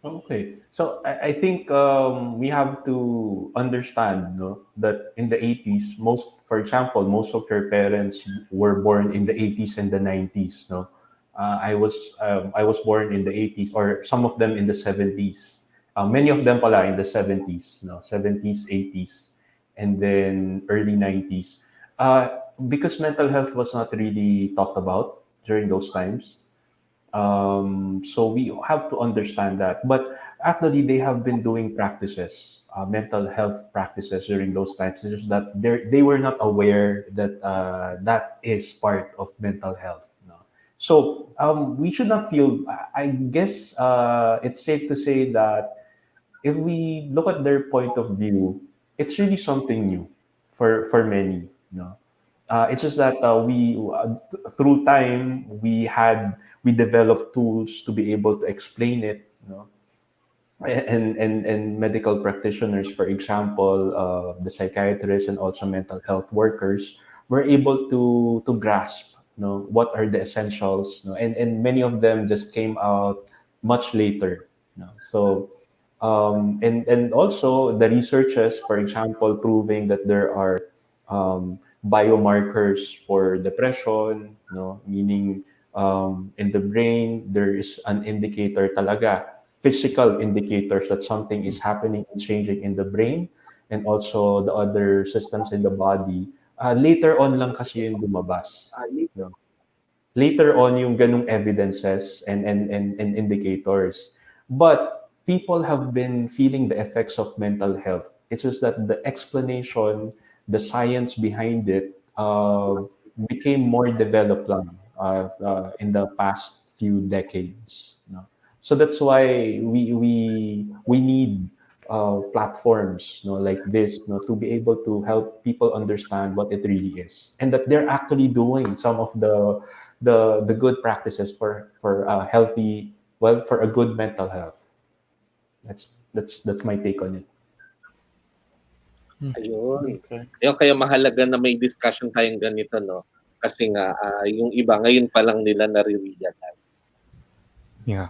Okay. So I think we have to understand that in the 80s, for example, most of your parents were born in the 80s and the 90s. I was born in the 80s, or some of them in the 70s. Many of them pala in the 70s, 70s, 80s, and then early 90s. Because mental health was not really talked about during those times. So we have to understand that. But actually, they have been doing practices, mental health practices during those times. It's just that they were not aware that that is part of mental health. So we should not feel. I guess it's safe to say that if we look at their point of view, it's really something new for many. It's just that we through time we developed tools to be able to explain it, and medical practitioners, for example, the psychiatrists and also mental health workers were able to grasp, what are the essentials, and many of them just came out much later, so. And also the researchers, for example, proving that there are biomarkers for depression, meaning in the brain there is an indicator talaga, physical indicators that something is happening and changing in the brain, and also the other systems in the body. Later on lang kasi yung lumabas. Later on yung ganung evidences and indicators. But people have been feeling the effects of mental health. It's just that the explanation, the science behind it, became more developed lang, in the past few decades. So that's why we need platforms, like this, to be able to help people understand what it really is, and that they're actually doing some of the good practices for healthy, for a good mental health. That's my take on it. Ayun. Okay. Ayun, kaya mahalaga na may discussion tayong ganito, Kasi nga, yung iba, ngayon pa lang nila nare-realize. Yeah.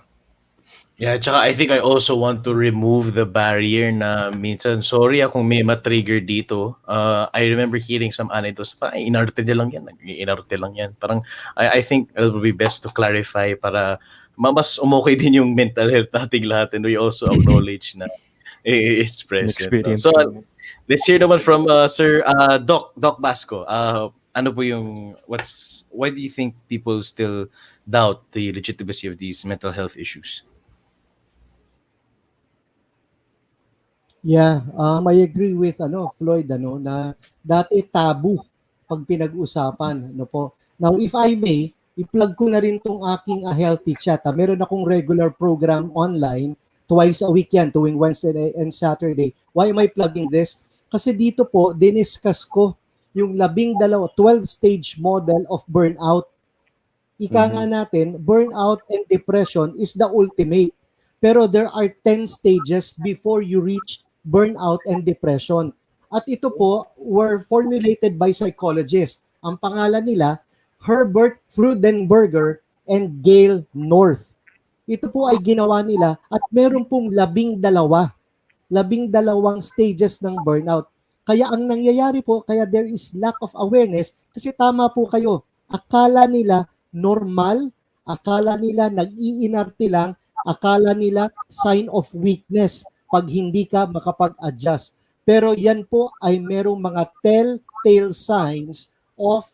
Yeah, tsaka I think I also want to remove the barrier na minsan, sorry kung may ma-trigger dito. I remember hearing some anecdotes, inarte lang yan. Parang, I think it will be best to clarify para mas umokay din yung mental health nating lahat, and we also acknowledge na it's present. Experience. So, Let's hear naman from Sir Doc Basco. Ano po yung why do you think people still doubt the legitimacy of these mental health issues? Yeah, I agree with Floyd na dati tabu pag pinag-usapan po. Now if I may, i-plug ko na rin tong aking healthy chat. Meron akong regular program online twice a week yan, tuwing Wednesday and Saturday. Why am I plugging this? Kasi dito po diniscuss ko yung 12-stage model of burnout. Ika nga natin, burnout and depression is the ultimate. Pero there are 10 stages before you reach burnout and depression. At ito po were formulated by psychologists. Ang pangalan nila, Herbert Freudenberger and Gail North. Ito po ay ginawa nila at meron pong 12 stages ng burnout. Kaya ang nangyayari po, kaya there is lack of awareness kasi tama po kayo. Akala nila normal, akala nila nag-iinarte lang, akala nila sign of weakness pag hindi ka makapag-adjust. Pero yan po ay merong mga telltale signs of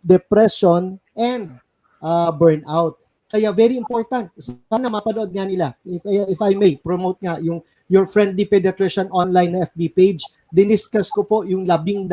depression and burnout. Kaya very important. Sana mapanood nga nila. If I may, promote nga yung Your Friendly Pediatrician online na FB page. Diniscuss ko po yung 12.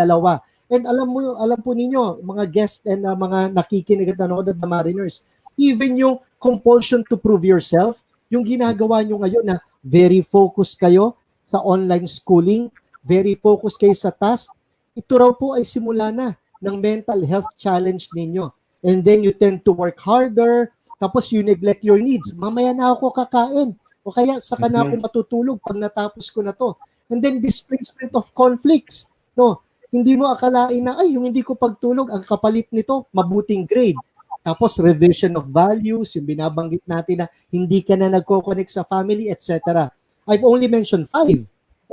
And alam po ninyo, mga guests and mga nakikinig at nanonood at the Mariners, even yung compulsion to prove yourself, yung ginagawa nyo ngayon na very focused kayo sa online schooling, very focused kayo sa task, ito raw po ay simula na ng mental health challenge ninyo. And then you tend to work harder, tapos you neglect your needs. Mamaya na ako kakain. O kaya saka na ako matutulog pag natapos ko na to. And then displacement of conflicts. No, hindi mo akalain na, ay, yung hindi ko pagtulog, ang kapalit nito, mabuting grade. Tapos revision of values, yung binabanggit natin na hindi ka na nagko-connect sa family, etc. I've only mentioned 5.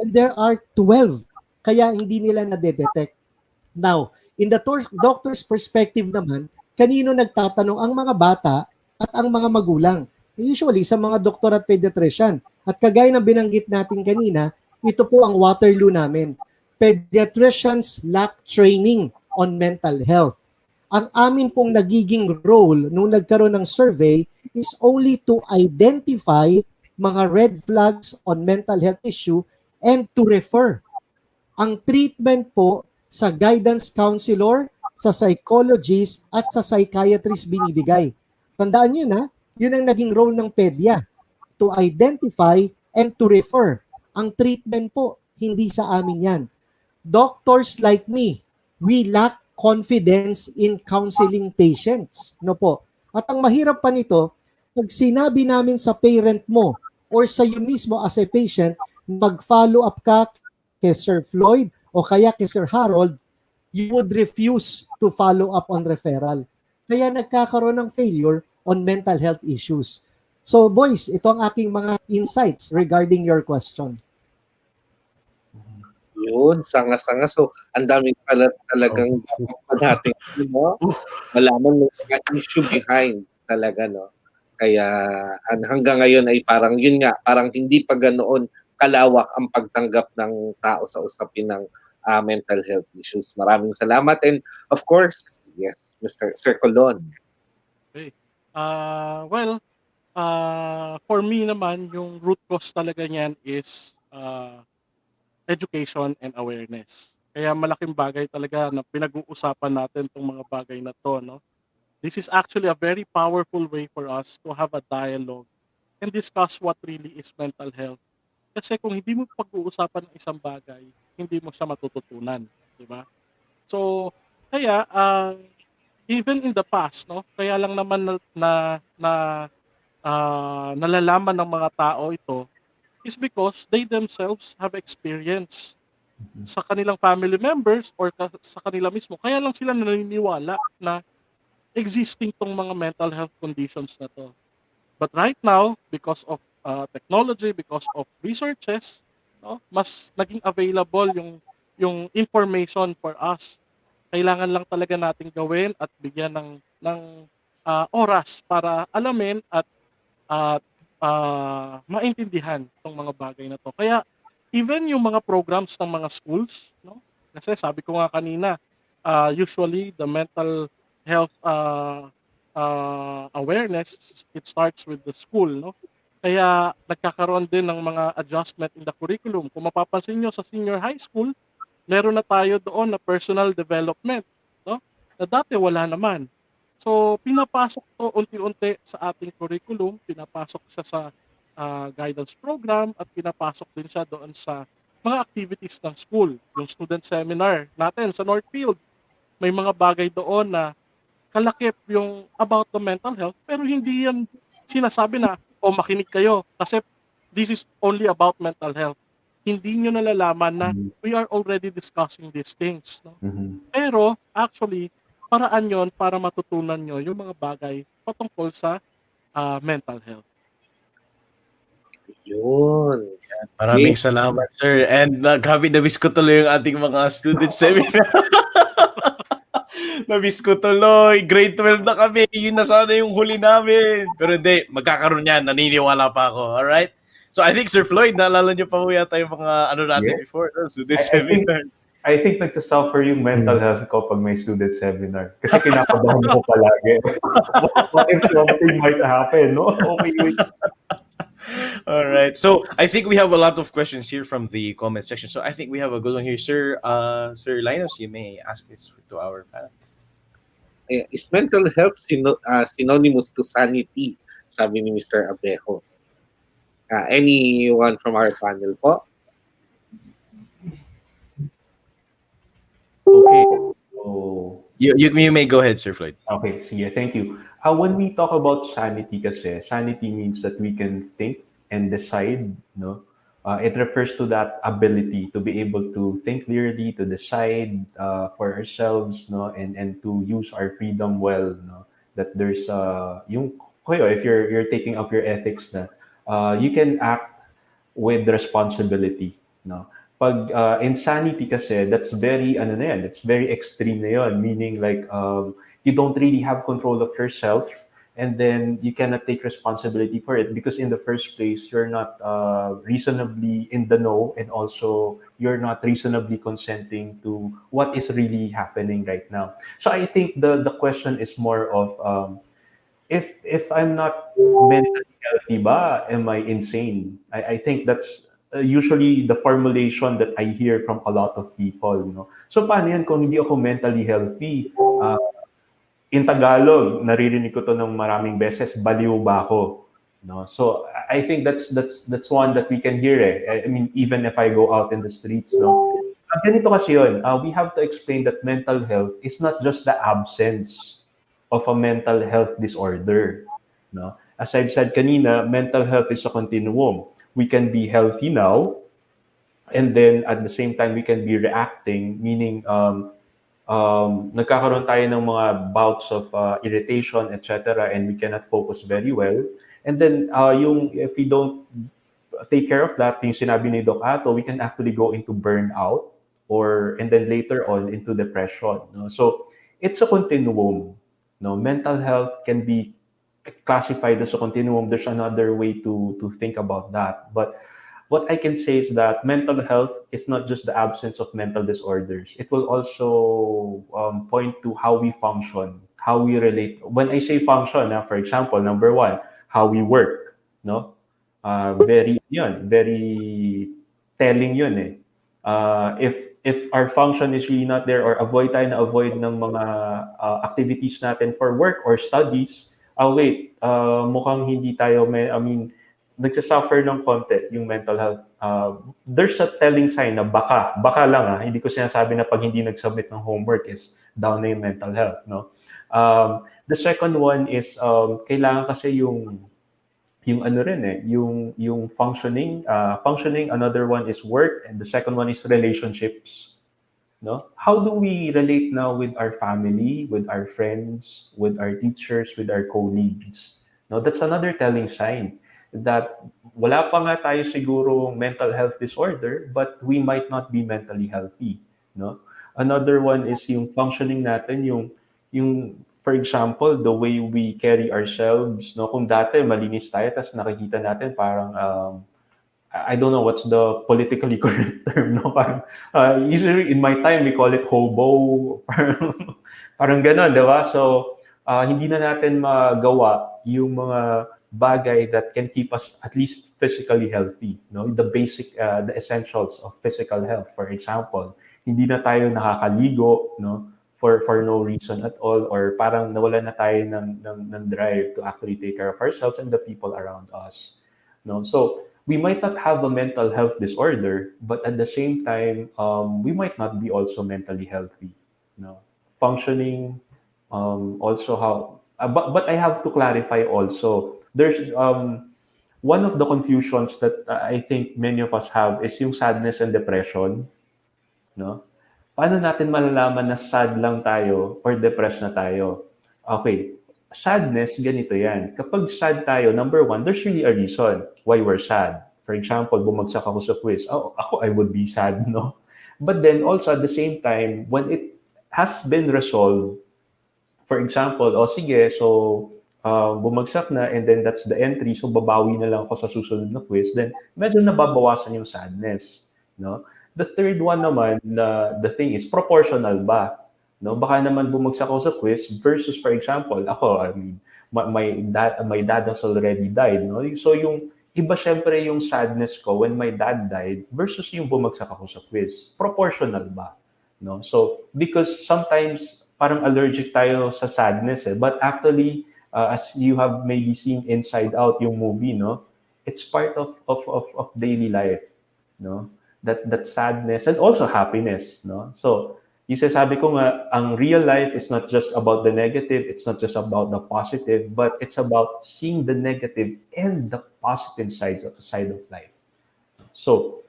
And there are 12. Kaya hindi nila na-detect. Now, in the doctor's perspective naman, kanino nagtatanong ang mga bata at ang mga magulang? Usually, sa mga doktor at pediatrician. At kagaya ng binanggit natin kanina, ito po ang Waterloo namin. Pediatricians lack training on mental health. Ang amin pong nagiging role nung nagkaroon ng survey is only to identify mga red flags on mental health issue and to refer. Ang treatment po sa guidance counselor, sa psychologist at sa psychiatrist binibigay. Tandaan nyo na, yun ang naging role ng pedya, to identify and to refer. Ang treatment po, hindi sa amin yan. Doctors like me, we lack confidence in counseling patients. No po. At ang mahirap pa nito, pag sinabi namin sa parent mo or sa iyo mismo as a patient, mag-follow up ka kay Sir Floyd o kaya kay Sir Harold, you would refuse to follow up on referral. Kaya nagkakaroon ng failure on mental health issues. So boys, ito ang aking mga insights regarding your question. Yun, sanga-sanga. So, ang daming pala talagang natin, no? Malaman mo mga issue behind talaga, no? Kaya hanggang ngayon ay parang, yun nga, parang hindi pa ganoon kalawak ang pagtanggap ng tao sa usapin ng mental health issues. Maraming salamat. And of course, yes, Mr. Sir Colon. Okay. For me naman, yung root cause talaga niyan is education and awareness. Kaya malaking bagay talaga na pinag-uusapan natin itong mga bagay na to, no? This is actually a very powerful way for us to have a dialogue and discuss what really is mental health. Kasi kung hindi mo pag-uusapan ng isang bagay, hindi mo siya matututunan, di ba? So, kaya even in the past, no? Kaya lang naman nalalaman ng mga tao ito is because they themselves have experience sa kanilang family members or sa kanila mismo. Kaya lang sila naniniwala na existing tong mga mental health conditions na to. But right now, because of technology, because of researches, no, mas naging available yung information for us. Kailangan lang talaga nating gawin at bigyan ng oras para alamin at maintindihan tong mga bagay na to. Kaya even yung mga programs ng mga schools, no? Kasi sabi ko nga kanina, usually the mental health awareness, it starts with the school, no? Kaya nagkakaroon din ng mga adjustment in the curriculum. Kung mapapansin nyo sa senior high school, meron na tayo doon na personal development, no? Na dati wala naman. So, pinapasok to unti-unti sa ating curriculum, pinapasok siya sa guidance program at pinapasok din siya doon sa mga activities ng school. Yung student seminar natin sa Northfield, may mga bagay doon na kalakip yung about the mental health, pero hindi yan sinasabi na, o makinig kayo, kasi this is only about mental health. Hindi nyo nalalaman na we are already discussing these things. No? Pero, actually, paraan yon para matutunan nyo yung mga bagay patungkol sa mental health. Yun. Maraming salamat, sir. And grabe, na-miss ko tuloy yung ating mga student seminar. Na-miss ko tuloy. Grade 12 na kami. Yun na sana yung huli namin. Pero hindi, magkakaroon yan. Naniniwala pa ako. Alright? So I think, Sir Floyd, naalala niyo pa mo yata yung mga ano natin before, student seminars. I think nagsasuffer yung mental health ko pag may student seminar. Kasi kinakabahan ko palagi. What if something might happen, no? Okay, wait. All right. So I think we have a lot of questions here from the comment section. So I think we have a good one here, sir. Sir Linus, you may ask this to our panel. Is mental health synonymous to sanity? Sabi ni Mr. Abejo. Anyone from our panel po? Okay. So, you may go ahead, Sir Floyd. okay, sige, thank you. When we talk about sanity kasi, sanity means that we can think and decide, no? It refers to that ability to be able to think clearly, to decide for ourselves, no? And to use our freedom well, no? That there's yung kayo, if you're taking up your ethics na, you can act with responsibility, no? Pag insanity kasi, that's very ano na yan, that's very extreme na yun, meaning like you don't really have control of yourself, and then you cannot take responsibility for it because in the first place you're not reasonably in the know, and also you're not reasonably consenting to what is really happening right now. So I think the question is more of if I'm not mentally healthy ba, am I insane? I think that's usually the formulation that I hear from a lot of people, you know. So paano yan kung hindi ako mentally healthy? In Tagalog, naririnig ko to ng maraming beses, baliw ba ako? No? So I think that's one that we can hear I mean, even if I go out in the streets, no. Ganito kasi yun, we have to explain that mental health is not just the absence of a mental health disorder, no. As I've said kanina, mental health is a continuum. We can be healthy now, and then at the same time we can be reacting, meaning nagkakaroon tayo ng mga bouts of irritation, etc., and we cannot focus very well. And then if we don't take care of that, yung sinabi ni Doc Ato, we can actually go into burnout, and then later on into depression. No? So it's a continuum. No, mental health can be classified as a continuum. There's another way to think about that, but what I can say is that mental health is not just the absence of mental disorders. It will also point to how we function, how we relate. When I say function, for example, number one, how we work, no? Very telling yun eh. If our function is really not there, or avoid ng mga activities natin for work or studies, mukhang hindi tayo nagsasuffer ng konti yung mental health. There's a telling sign na baka lang hindi ko sinasabi na pag hindi nag-submit ng homework is down na yung mental health, no? The second one is kailangan kasi yung ano rin yung functioning, another one is work, and the second one is relationships, no? How do we relate now with our family, with our friends, with our teachers, with our colleagues? No, that's another telling sign that wala pa nga tayo siguro mental health disorder, but we might not be mentally healthy, no? Another one is yung functioning natin, yung for example, the way we carry ourselves, no? Kung dati malinis tayo, tas nakikita natin parang I don't know what's the politically correct term, no? Parang, usually in my time, we call it hobo. Parang gano'n, di ba? So, hindi na natin magawa yung mga bagay that can keep us at least physically healthy, no? The basic, the essentials of physical health. For example, hindi na tayo nakakaligo, no? For no reason at all, or parang nawala na tayo ng drive to actually take care of ourselves and the people around us, no? So we might not have a mental health disorder, but at the same time, we might not be also mentally healthy, no? Functioning, also how, but I have to clarify also, there's one of the confusions that I think many of us have is yung sadness and depression, no? Paano natin malalaman na sad lang tayo or depressed na tayo? Okay, sadness, ganito yan. Kapag sad tayo, number one, there's really a reason why we're sad. For example, bumagsak ako sa quiz. Oh, ako, I would be sad, no? But then also at the same time, when it has been resolved, for example, oh sige, so bumagsak na and then that's the entry, so babawi na lang ako sa susunod na quiz, then medyo nababawasan yung sadness, no? The third one naman, the thing is, proportional ba? No? Baka naman bumagsak ako sa quiz versus, for example, ako, I mean, my dad has already died. No? So yung iba syempre yung sadness ko when my dad died versus yung bumagsak ako sa quiz. Proportional ba? No? So, because sometimes parang allergic tayo sa sadness. But actually, as you have maybe seen Inside Out, yung movie, no? It's part of daily life. No? That sadness and also happiness, no? So, yung sasabi ko nga, ang real life is not just about the negative, it's not just about the positive, but it's about seeing the negative and the positive side of life. So,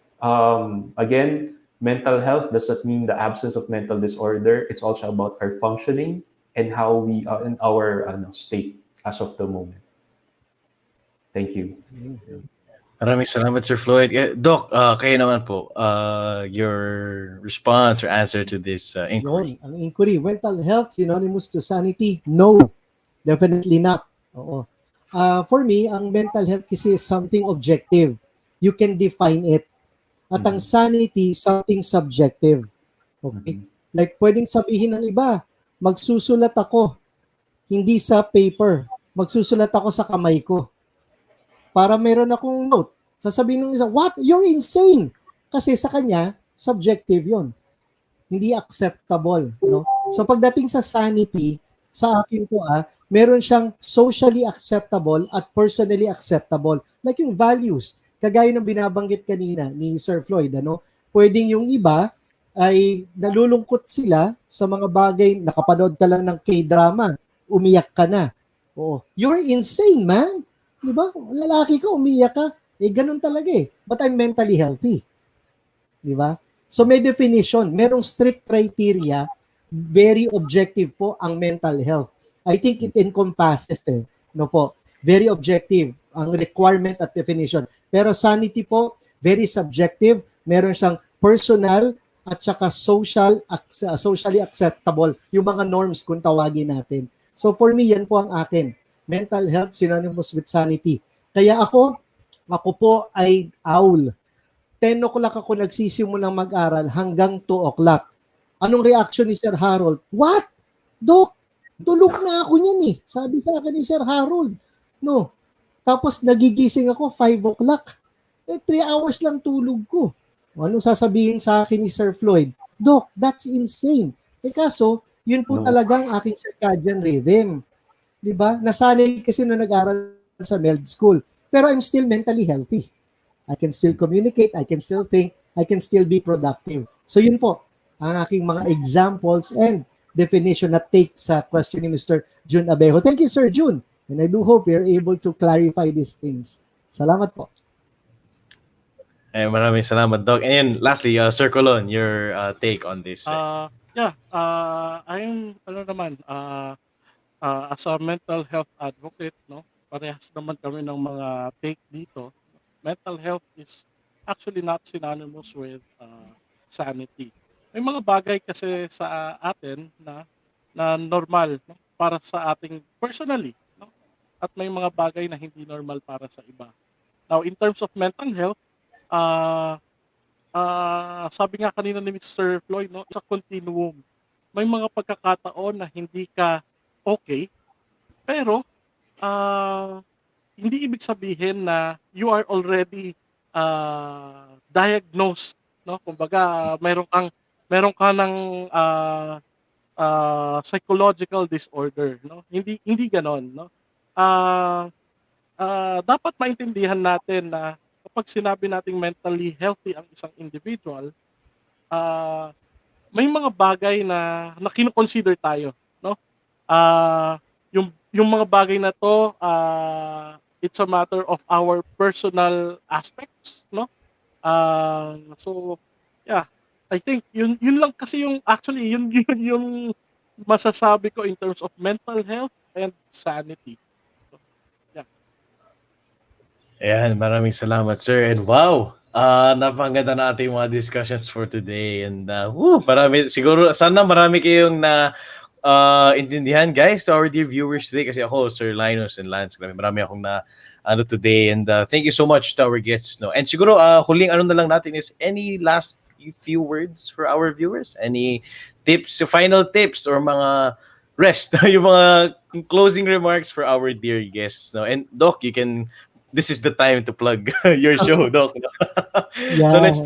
again, mental health does not mean the absence of mental disorder. It's also about our functioning and how we are in our state as of the moment. Thank you. Maraming salamat, Sir Floyd. Doc, kayo naman po, your response or answer to this inquiry. Yun, ang inquiry, mental health synonymous to sanity? No, definitely not. Oo. For me, ang mental health kasi is something objective. You can define it. At ang sanity, something subjective. Okay? Like pwedeng sabihin ng iba, magsusulat ako, hindi sa paper, magsusulat ako sa kamay ko. Para meron akong note. Sasabihin ng isa, what? You're insane! Kasi sa kanya, subjective yon, hindi acceptable. No? So pagdating sa sanity, sa akin po, meron siyang socially acceptable at personally acceptable. Like yung values, kagaya ng binabanggit kanina ni Sir Floyd, pwedeng yung iba ay nalulungkot sila sa mga bagay, nakapanood ka lang ng K-drama, umiyak ka na. Oo. You're insane, man! Di ba? Lalaki ka, umiyak ka. Ganun talaga eh. But I'm mentally healthy. Di ba? So may definition. Merong strict criteria. Very objective po ang mental health. I think it encompasses no po. Very objective ang requirement at definition. Pero sanity po, very subjective. Meron siyang personal at saka socially acceptable. Yung mga norms kung tawagin natin. So for me, yan po ang akin. Mental health synonymous with sanity. Kaya ako po ay owl. 10 o'clock ako nagsisimulang mag-aral hanggang 2 o'clock. Anong reaction ni Sir Harold? What? Doc, tulog na ako niyan eh. Sabi sa akin ni Sir Harold. No. Tapos nagigising ako 5 o'clock. 3 hours lang tulog ko. Anong sasabihin sa akin ni Sir Floyd? Doc, that's insane. Kaso, yun po talagang aking circadian rhythm. Diba? Nasanay kasi nung nag-aral sa med school. Pero I'm still mentally healthy. I can still communicate, I can still think, I can still be productive. So yun po, ang aking mga examples and definition na take sa question ni Mr. Jun Abejo. Thank you, Sir Jun. And I do hope you're able to clarify these things. Salamat po. Maraming salamat, Doc. And lastly, Sir Colon, your take on this. I'm as a mental health advocate, no, parehas naman kami ng mga take dito. Mental health is actually not synonymous with sanity. May mga bagay kasi sa atin na normal, no, para sa ating personally, no? At may mga bagay na hindi normal para sa iba. Now, in terms of mental health, ah, sabi nga kanina ni Mr. Floyd, no, sa continuum. May mga pagkakataon na hindi ka okay, pero hindi ibig sabihin na you are already diagnosed, no? Kumbaga, meron ka ng psychological disorder, no? Hindi ganoon, no? Ah, dapat maintindihan natin na kapag sinabi nating mentally healthy ang isang individual, ah, may mga bagay na kino-consider tayo, no? Yung mga bagay na to, it's a matter of our personal aspects, no? So yeah, I think yun lang kasi yung actually yun yung masasabi ko in terms of mental health and sanity. So, yeah. Ayan, maraming salamat, sir. And wow, napakaganda na ating mga discussions for today. And marami, siguro, sana marami kayong na intindihan, guys, to our dear viewers today. Kasi ako, Sir Linus and Lance, marami akong na ano today. And thank you so much to our guests. No? And siguro, huling ano na lang natin is any last few words for our viewers? Any tips, final tips or mga rest, yung mga closing remarks for our dear guests. No? And Doc, you can this is the time to plug your show, Doc. So Yeah. let's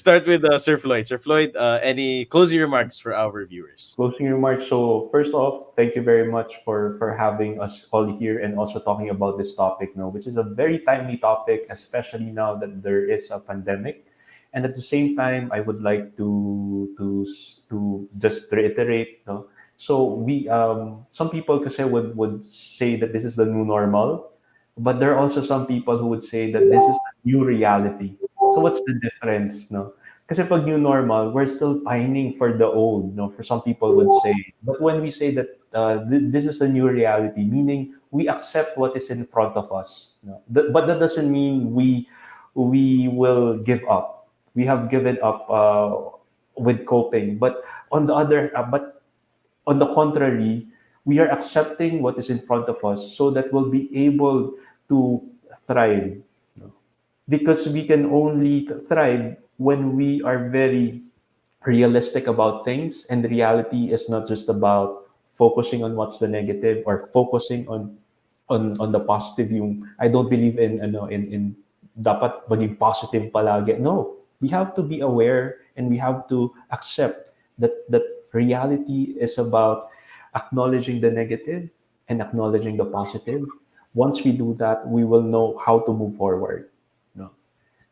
start with Sir Floyd. Sir Floyd, any closing remarks for our viewers? Closing remarks. So first off, thank you very much for having us all here and also talking about this topic now, which is a very timely topic, especially now that there is a pandemic. And at the same time, I would like to just reiterate, no. So we some people kasi would say that this is the new normal, but there are also some people who would say that this is the new reality. So what's the difference, no? Kasi pag new normal, we're still pining for the old, no? For some people would say. But when we say that this is a new reality, meaning we accept what is in front of us. No? But that doesn't mean we will give up. We have given up with coping. But on the contrary, we are accepting what is in front of us so that we'll be able to thrive. Because we can only thrive when we are very realistic about things, and the reality is not just about focusing on what's the negative or focusing on the positive. Yung I don't believe in in dapat maging positive palagi. No, we have to be aware and we have to accept that reality is about acknowledging the negative and acknowledging the positive. Once we do that, we will know how to move forward. No?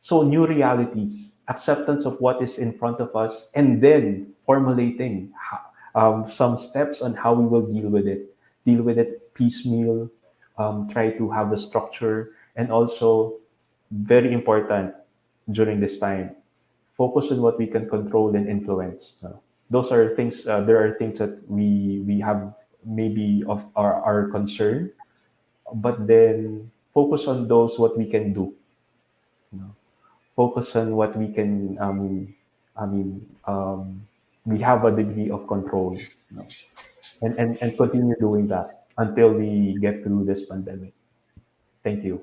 So new realities, acceptance of what is in front of us, and then formulating some steps on how we will deal with it. Deal with it piecemeal, try to have a structure, and also very important during this time, focus on what we can control and influence. Those are things. There are things that we have maybe of our concern, but then focus on those what we can do. Focus on what we can. I mean, we have a degree of control, and continue doing that until we get through this pandemic. Thank you.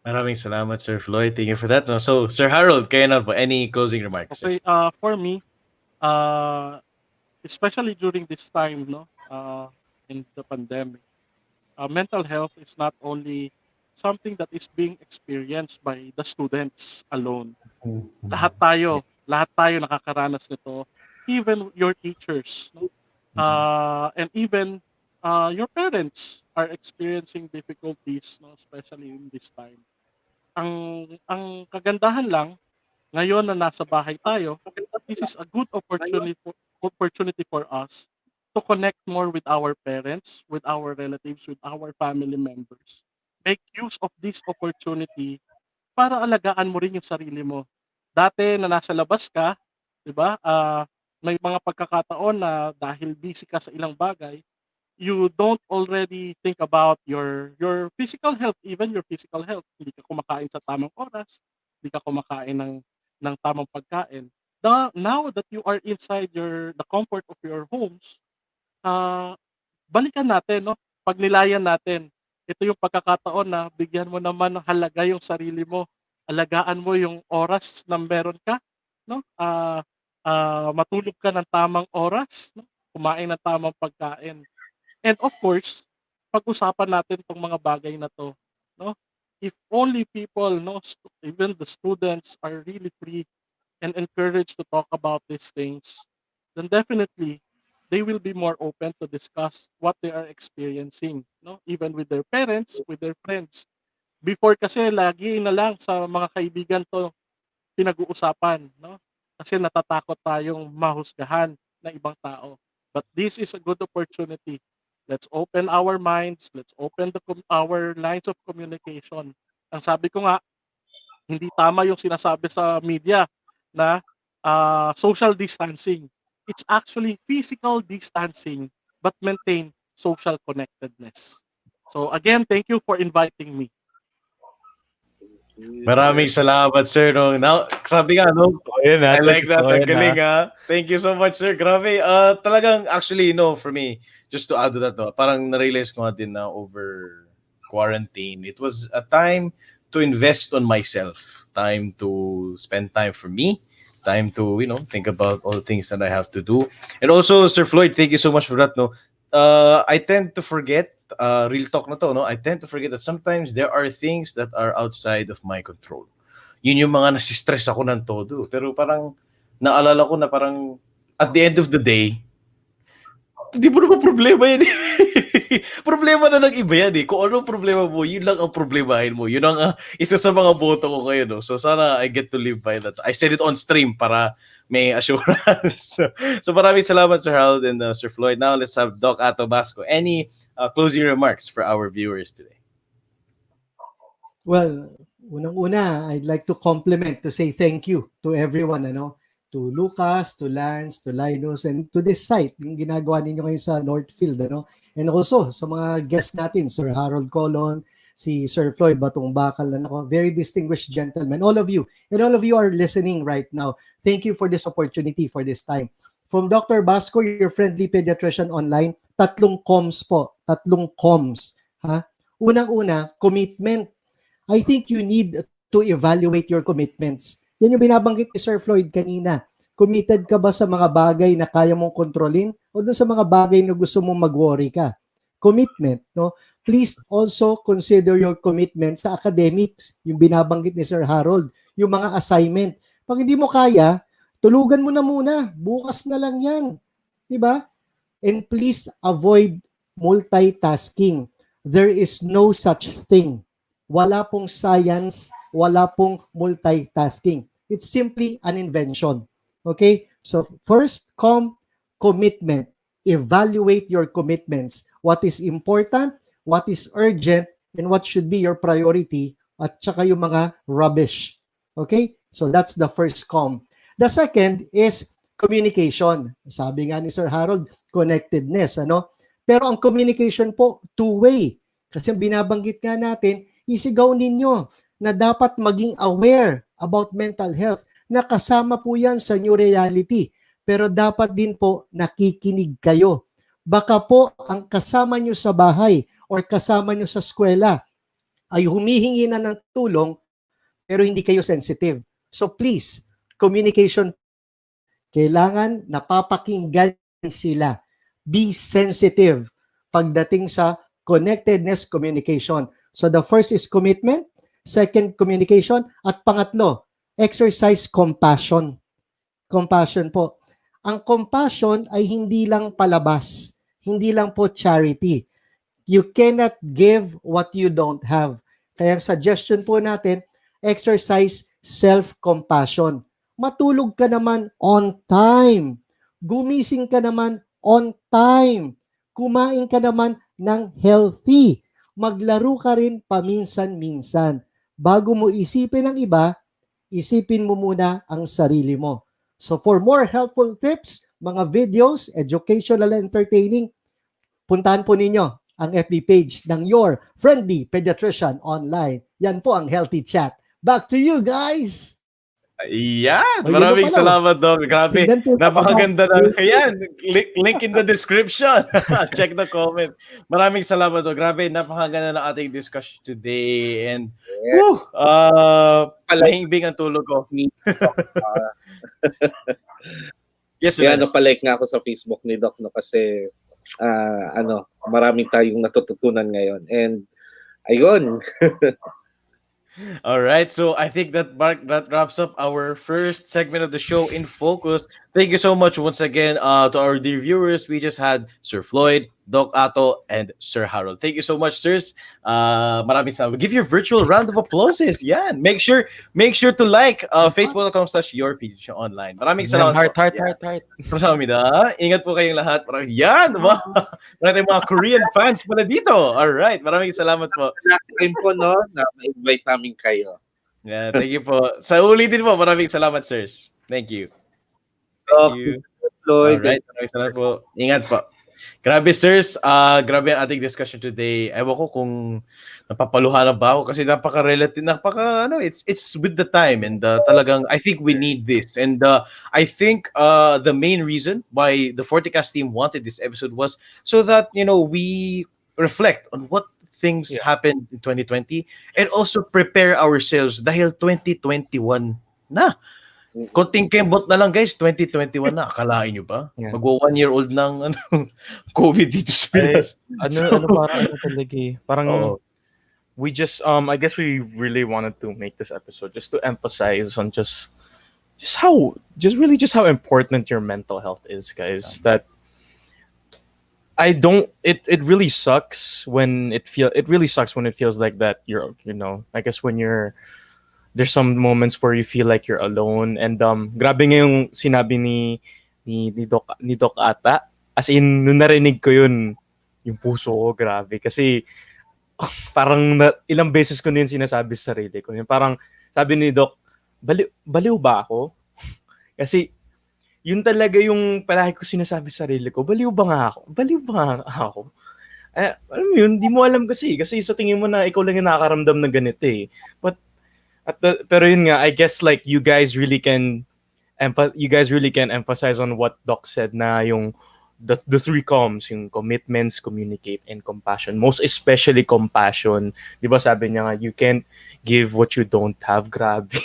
Maraming salamat, Sir Floyd. Thank you for that. No? So, Sir Harold, kayo na po. Any closing remarks? Okay, for me, especially during this time, no, in the pandemic, mental health is not only something that is being experienced by the students alone. Lahat tayo nakakaranas nito, even your teachers, no? And even your parents are experiencing difficulties, no, especially in this time. Ang kagandahan lang ngayon na nasa bahay tayo, this is a good opportunity for us to connect more with our parents, with our relatives, with our family members. Make use of this opportunity para alagaan mo rin yung sarili mo. Dati na nasa labas ka, 'di ba? May mga pagkakataon na dahil busy ka sa ilang bagay, you don't already think about your physical health, even your physical health. Hindi ka kumakain sa tamang oras, hindi ka kumakain ng tamang pagkain. Now that you are inside the comfort of your homes, uh, balikan natin, no? Pagnilayan natin. Ito yung pagkakataon na bigyan mo naman ng halaga yung sarili mo alagaan mo yung oras na meron ka, no? Matulog ka ng tamang oras, no? Kumain ng tamang pagkain. And of course, pag-usapan natin tong mga bagay na to, no? If only people, no, even the students are really free and encouraged to talk about these things, then definitely they will be more open to discuss what they are experiencing, no? Even with their parents, with their friends. Before kasi lagi na lang sa mga kaibigan to pinag-uusapan, no? Kasi natatakot tayong mahusgahan ng ibang tao. But this is a good opportunity. Let's open our minds, let's open our lines of communication. Ang sabi ko nga, hindi tama yung sinasabi sa media na social distancing. It's actually physical distancing but maintain social connectedness. So again, thank you for inviting me. Maraming salamat, sir. No? Now, sabi nga, no? Ayun, I sir, like that. gusto ko Ang yun, galing, ha? Thank you so much, sir. Grabe. Talagang, actually, no, for me, just to add to that, no, parang na-realize ko nga din na over quarantine, it was a time to invest on myself, time to spend time for me, time to, think about all the things that I have to do. And also, Sir Floyd, thank you so much for that, no? I tend to forget, real talk na to, no? I tend to forget that sometimes there are things that are outside of my control. Yun yung mga nasistress ako ng todo. Pero parang, naalala ko na parang, at the end of the day, hindi mo naman problema yan eh. Problema na ng iba yan eh. Kung anong problema mo, yun lang ang problemahin mo. Yun ang isa sa mga boto ko kayo. No? So sana I get to live by that. I said it on stream para may assurance. So maraming salamat, Sir Harold and Sir Floyd. Now let's have Doc Ato Basco. Any closing remarks for our viewers today? Well, unang-una, I'd like to compliment, to say thank you to everyone, to Lucas, to Lance, to Linus, and to this site, yung ginagawa ninyo ngayon sa Northfield, And also, sa mga guests natin, Sir Harold Colon, si Sir Floyd Batong Bakal, very distinguished gentlemen, all of you, and all of you are listening right now. Thank you for this opportunity, for this time. From Dr. Basco, your friendly pediatrician online, 3 comms po, 3 comms. Ha? Unang-una, commitment. I think you need to evaluate your commitments. Yan yung binabanggit ni Sir Floyd kanina. Committed ka ba sa mga bagay na kaya mong kontrolin o dun sa mga bagay na gusto mong mag-worry ka? Commitment, no? Please also consider your commitment sa academics, yung binabanggit ni Sir Harold, yung mga assignment. Pag hindi mo kaya, tulugan mo na muna. Bukas na lang yan. Diba? And please avoid multitasking. There is no such thing. Wala pong science, wala pong multitasking. It's simply an invention. Okay? So first, commitment. Evaluate your commitments. What is important, what is urgent, and what should be your priority, at saka yung mga rubbish. Okay? So that's the first com. The second is communication. Sabi nga ni Sir Harold, connectedness. Pero ang communication po, two-way. Kasi binabanggit nga natin, isigaw ninyo na dapat maging aware about mental health, na kasama po yan sa new reality. Pero dapat din po nakikinig kayo. Baka po ang kasama nyo sa bahay or kasama nyo sa eskwela ay humihingi na ng tulong pero hindi kayo sensitive. So please, communication, kailangan napapakinggan sila. Be sensitive pagdating sa connectedness communication. So the first is commitment, second communication, at pangatlo, exercise compassion. Compassion po. Ang compassion ay hindi lang palabas, hindi lang po charity. You cannot give what you don't have. Kaya ang suggestion po natin, exercise self-compassion. Matulog ka naman on time. Gumising ka naman on time. Kumain ka naman ng healthy. Maglaro ka rin paminsan-minsan. Bago mo isipin ang iba, isipin mo muna ang sarili mo. So for more helpful tips, mga videos, educational and entertaining, puntahan po ninyo ang FB page ng Your Friendly Pediatrician Online. Yan po ang Healthy Chat. Back to you guys! Yan! Ayun Maraming na pala. salamat, Doc. Grabe. Tingnan po sa Napakaganda baba. na. Ayan, link in the description. Check the comment. Maraming salamat, Doc. Grabe, napakaganda na ating discussion today. And, Yeah. mahimbing ang tulog ko. Yes, Kaya Linus. napalike nga ako sa Facebook ni Doc, no, kasi maraming tayong natututunan ngayon. And ayun. All right, so I think that wraps up our first segment of the show in focus. Thank you so much once again to our dear viewers. We just had Sir Floyd, Doc Ato, and Sir Harold. Thank you so much, sirs. Maraming salamat. Give your virtual round of applauses. Yeah, make sure to like facebook.com/yourpdg online. Maraming salamat. Heart. Kamsahamnida. Ingat po kayong lahat. Yan. Wow. Maraming mga Korean fans pala dito. All right. Maraming salamat po. Time po, no, na ma-invite namin kayo. Yeah, thank you po. Sa ulitin po, maraming salamat, sirs. Thank you. Thank you. Floyd. Alright, maraming salamat po. Ingat po. Grabe, sirs. Grabe ang ating discussion today. Ewan ko kung napapaluhan na ba ako kasi it's with the time and talagang I think we need this. And I think the main reason why the FortiKast team wanted this episode was so that, we reflect on what things happened in 2020 and also prepare ourselves dahil 2021 na. Konting kembot na lang, guys. 2021 na. Akalain nyo ba? Yeah. Mag-1-year-old ng COVID dito sa Pinas. Parang we just I guess we really wanted to make this episode just to emphasize on just how important your mental health is, guys. That it really sucks when it feels like that I guess when there's some moments where you feel like you're alone. And grabe nga yung sinabi ni Doc ata. As in, nung narinig ko yun, yung puso ko, grabe. Kasi parang ilang beses ko na yun sinasabi sa sarili ko. Yung parang sabi ni Doc, baliw ba ako? Kasi yun talaga yung palagi ko sinasabi sa sarili ko, baliw ba nga ako? Alam mo yun, di mo alam kasi sa tingin mo na ikaw lang yung nakakaramdam ng ganito eh. Pero yun nga, I guess like you guys really can emphasize on what Doc said na yung the three comms, yung commitments, communicate, and compassion. Most especially compassion. Di ba sabi niya nga, you can't give what you don't have. Grabe.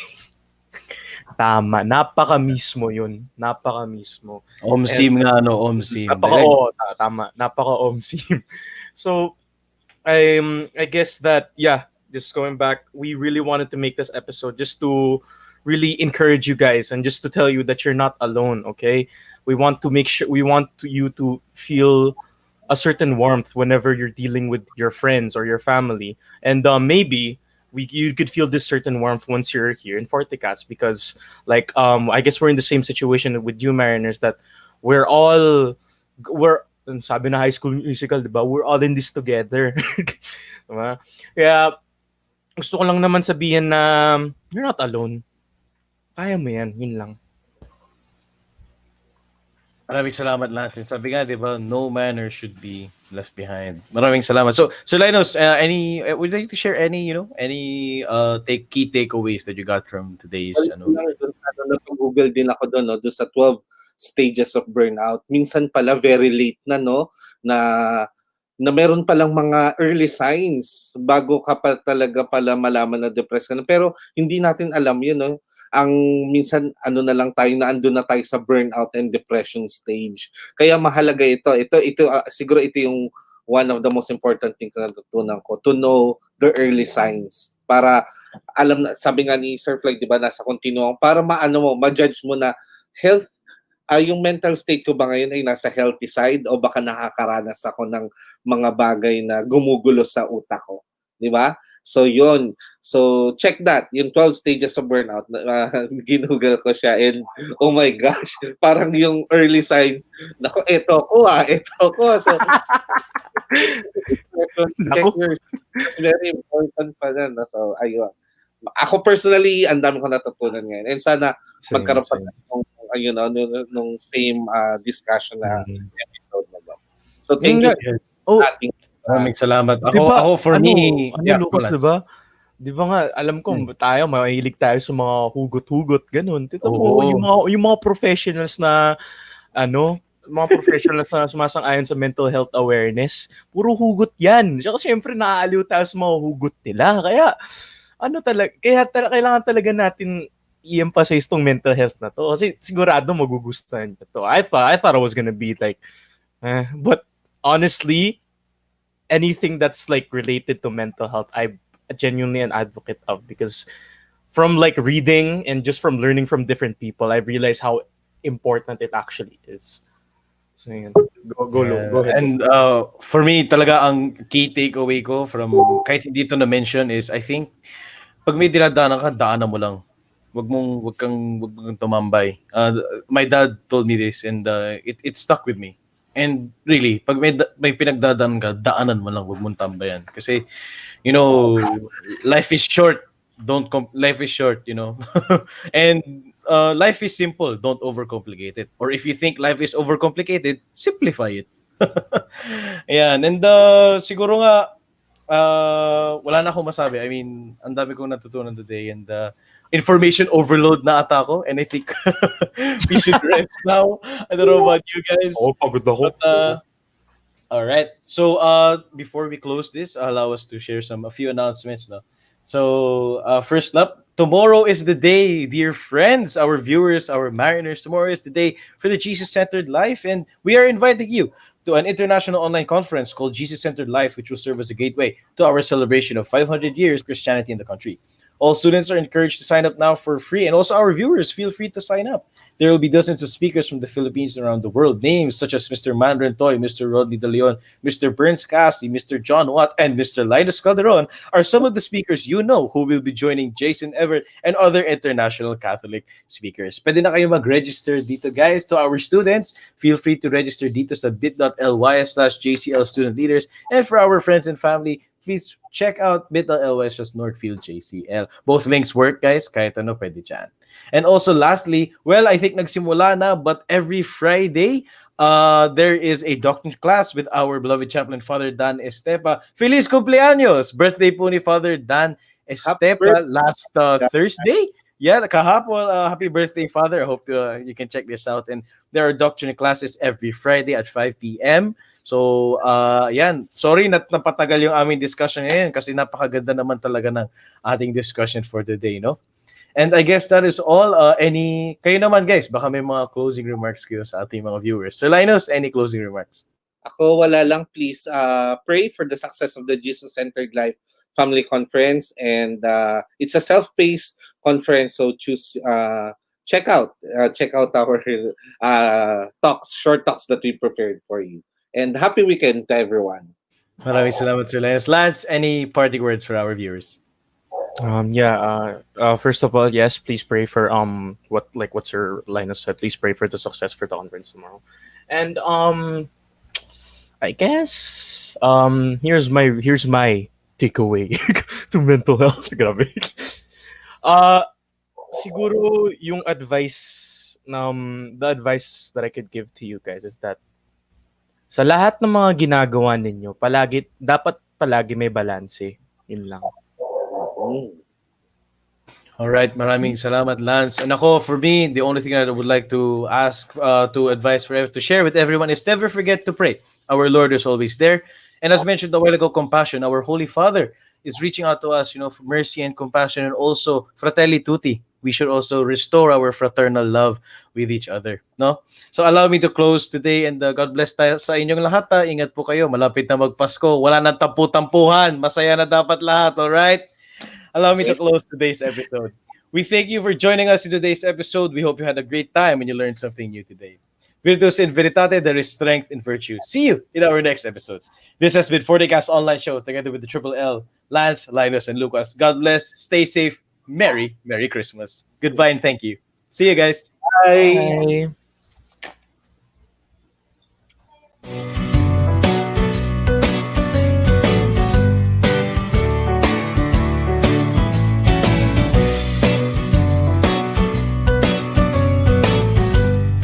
Tama. Napaka-mismo yun. Napaka-mismo. Omsim nga, no? Omsim. Tama. Napaka-omsim. So, I guess that, just going back, we really wanted to make this episode just to really encourage you guys and just to tell you that you're not alone, okay? We want you to feel a certain warmth whenever you're dealing with your friends or your family. And maybe you could feel this certain warmth once you're here in FortiKast because I guess we're in the same situation with you Mariners that we're sabi na High School Musical, diba? We're all in this together. Diba? Kaya gusto ko lang naman sabihin na you're not alone. Kaya mo yan. Yun lang. Maraming salamat natin. Sabi nga, di ba, no manner should be left behind. Maraming salamat. So Linus, would you like to share any key takeaways that you got from today's Google din ako doon, no, doon sa 12 stages of burnout. Minsan pala very late na, no, na meron palang mga early signs bago ka pa talaga pala malaman na depressed ka na. Pero hindi natin alam yun, no? Ang minsan na lang tayo na andun na tayo sa burnout and depression stage. Kaya mahalaga ito siguro ito yung one of the most important things na natutunan ko, to know the early signs para alam na, sabi nga ni Sir Floyd, di ba, nasa continuum, para ma-judge mo na health, yung mental state ko ba ngayon ay nasa healthy side o baka nakakaranas ako ng mga bagay na gumugulo sa utak ko, di ba? So yun. So check that. Yung 12 stages of burnout. Ginugol ko siya and oh my gosh, parang yung early signs. Nako, ito ko. So check your, it's very important pa rin. So ayun. Ako personally, ang dami ko natutunan ngayon. And sana magkaroon pa nung same discussion na episode na ba. So thank you. Maraming salamat. Ako for me. Lucas, diba? Di ba nga, alam ko, tayo, mahilig tayo sa mga hugot-hugot, ganun. Tito mo, Oo. yung mga professionals na, mga professionals na sumasang-ayon sa mental health awareness, puro hugot yan. Tsaka syempre, naaaliw tayo sa mga hugot nila. Kaya, kailangan talaga natin i-emphasize tong mental health na to. Kasi sigurado magugustuhan nyo to. I thought it was gonna be like, but honestly, anything that's like related to mental health, I'm genuinely an advocate of, because from like reading and just from learning from different people, I've realized how important it actually is. So yun. Go ahead. And for me, talaga ang key takeaway ko from kahit hindi to na-mention is, I think, pag may dinadaanan ka, daanan mo lang. Wag kang tumambay. My dad told me this, and it stuck with me. And really, pag may pinagdadaan ka, daanan mo lang, wag mong tambayan. Kasi, you know, life is short. Life is short, you know. And life is simple. Don't overcomplicate it. Or if you think life is overcomplicated, simplify it. Ayan. And siguro nga, wala na akong masabi. I mean, ang dami kong natutunan today, and information overload na ata ako, and I think we should rest now. I don't know about you guys. Pagod ako. But, all right. So before we close this, allow us to share a few announcements. No? So first up, tomorrow is the day, dear friends, our viewers, our mariners. Tomorrow is the day for the Jesus-centered life, and we are inviting you to an international online conference called Jesus-Centered Life, which will serve as a gateway to our celebration of 500 years of Christianity in the country. All students are encouraged to sign up now for free, and also our viewers, feel free to sign up. There will be dozens of speakers from the Philippines and around the world. Names such as Mr. Mandarin Toy, Mr. Rodney De Leon, Mr. Burns Cassie, Mr. John Watt, and Mr. Linus Calderon are some of the speakers you know who will be joining Jason Everett and other international Catholic speakers. Pwede na kayo mag-register dito, guys. To our students, feel free to register dito sa bit.ly/JCL Student Leaders. And for our friends and family, please check out bit.ly/Northfield JCL. Both links work, guys. Kahit ano, pwede dyan. And also, lastly, well, I think nagsimula na, but every Friday, there is a doctrine class with our beloved chaplain, Father Dan Estepa. Feliz cumpleaños! Birthday po ni Father Dan Estepa last Thursday. Yeah, kahapon. Happy birthday, Father. I hope you can check this out. And there are doctrine classes every Friday at 5 p.m. So, yan. Sorry na napatagal yung aming discussion ngayon kasi napakaganda naman talaga ng ating discussion for the day, no? And I guess that is all. Kayo naman, guys, baka may mga closing remarks kayo sa ating mga viewers. Sir Linus, any closing remarks? Ako, wala lang. Please pray for the success of the Jesus-Centered Life Family Conference. And it's a self-paced conference, so check out our short talks that we prepared for you. And happy weekend to everyone. Maraming salamat, Sir Linus. Lance, any parting words for our viewers? First of all, yes, please pray for what Sir Linus said. Please pray for the success for the conference tomorrow. And I guess here's my takeaway to mental health. Grabe. Siguro yung advice the advice that I could give to you guys is that sa lahat ng mga ginagawa ninyo, dapat palagi may balanse. Yun lang. All right, maraming salamat, Lance. And ako, for me, the only thing that I would like to ask, to share with everyone is never forget to pray. Our Lord is always there. And as mentioned a while ago, compassion. Our Holy Father is reaching out to us, for mercy and compassion, and also fratelli tutti. We should also restore our fraternal love with each other, no? So allow me to close today, and God bless tayo sa inyong lahat. Ingat po kayo. Malapit na magpasko. Wala nang tampu-tampuhan. Masaya na dapat lahat, all right? Allow me to close today's episode. We thank you for joining us in today's episode. We hope you had a great time and you learned something new today. Virtus in Veritate, there is strength in virtue. See you in our next episodes. This has been FortiKast Online Show together with the Triple L, Lance, Linus, and Lucas. God bless. Stay safe. Merry Christmas. Goodbye and thank you. See you guys. Bye. Bye.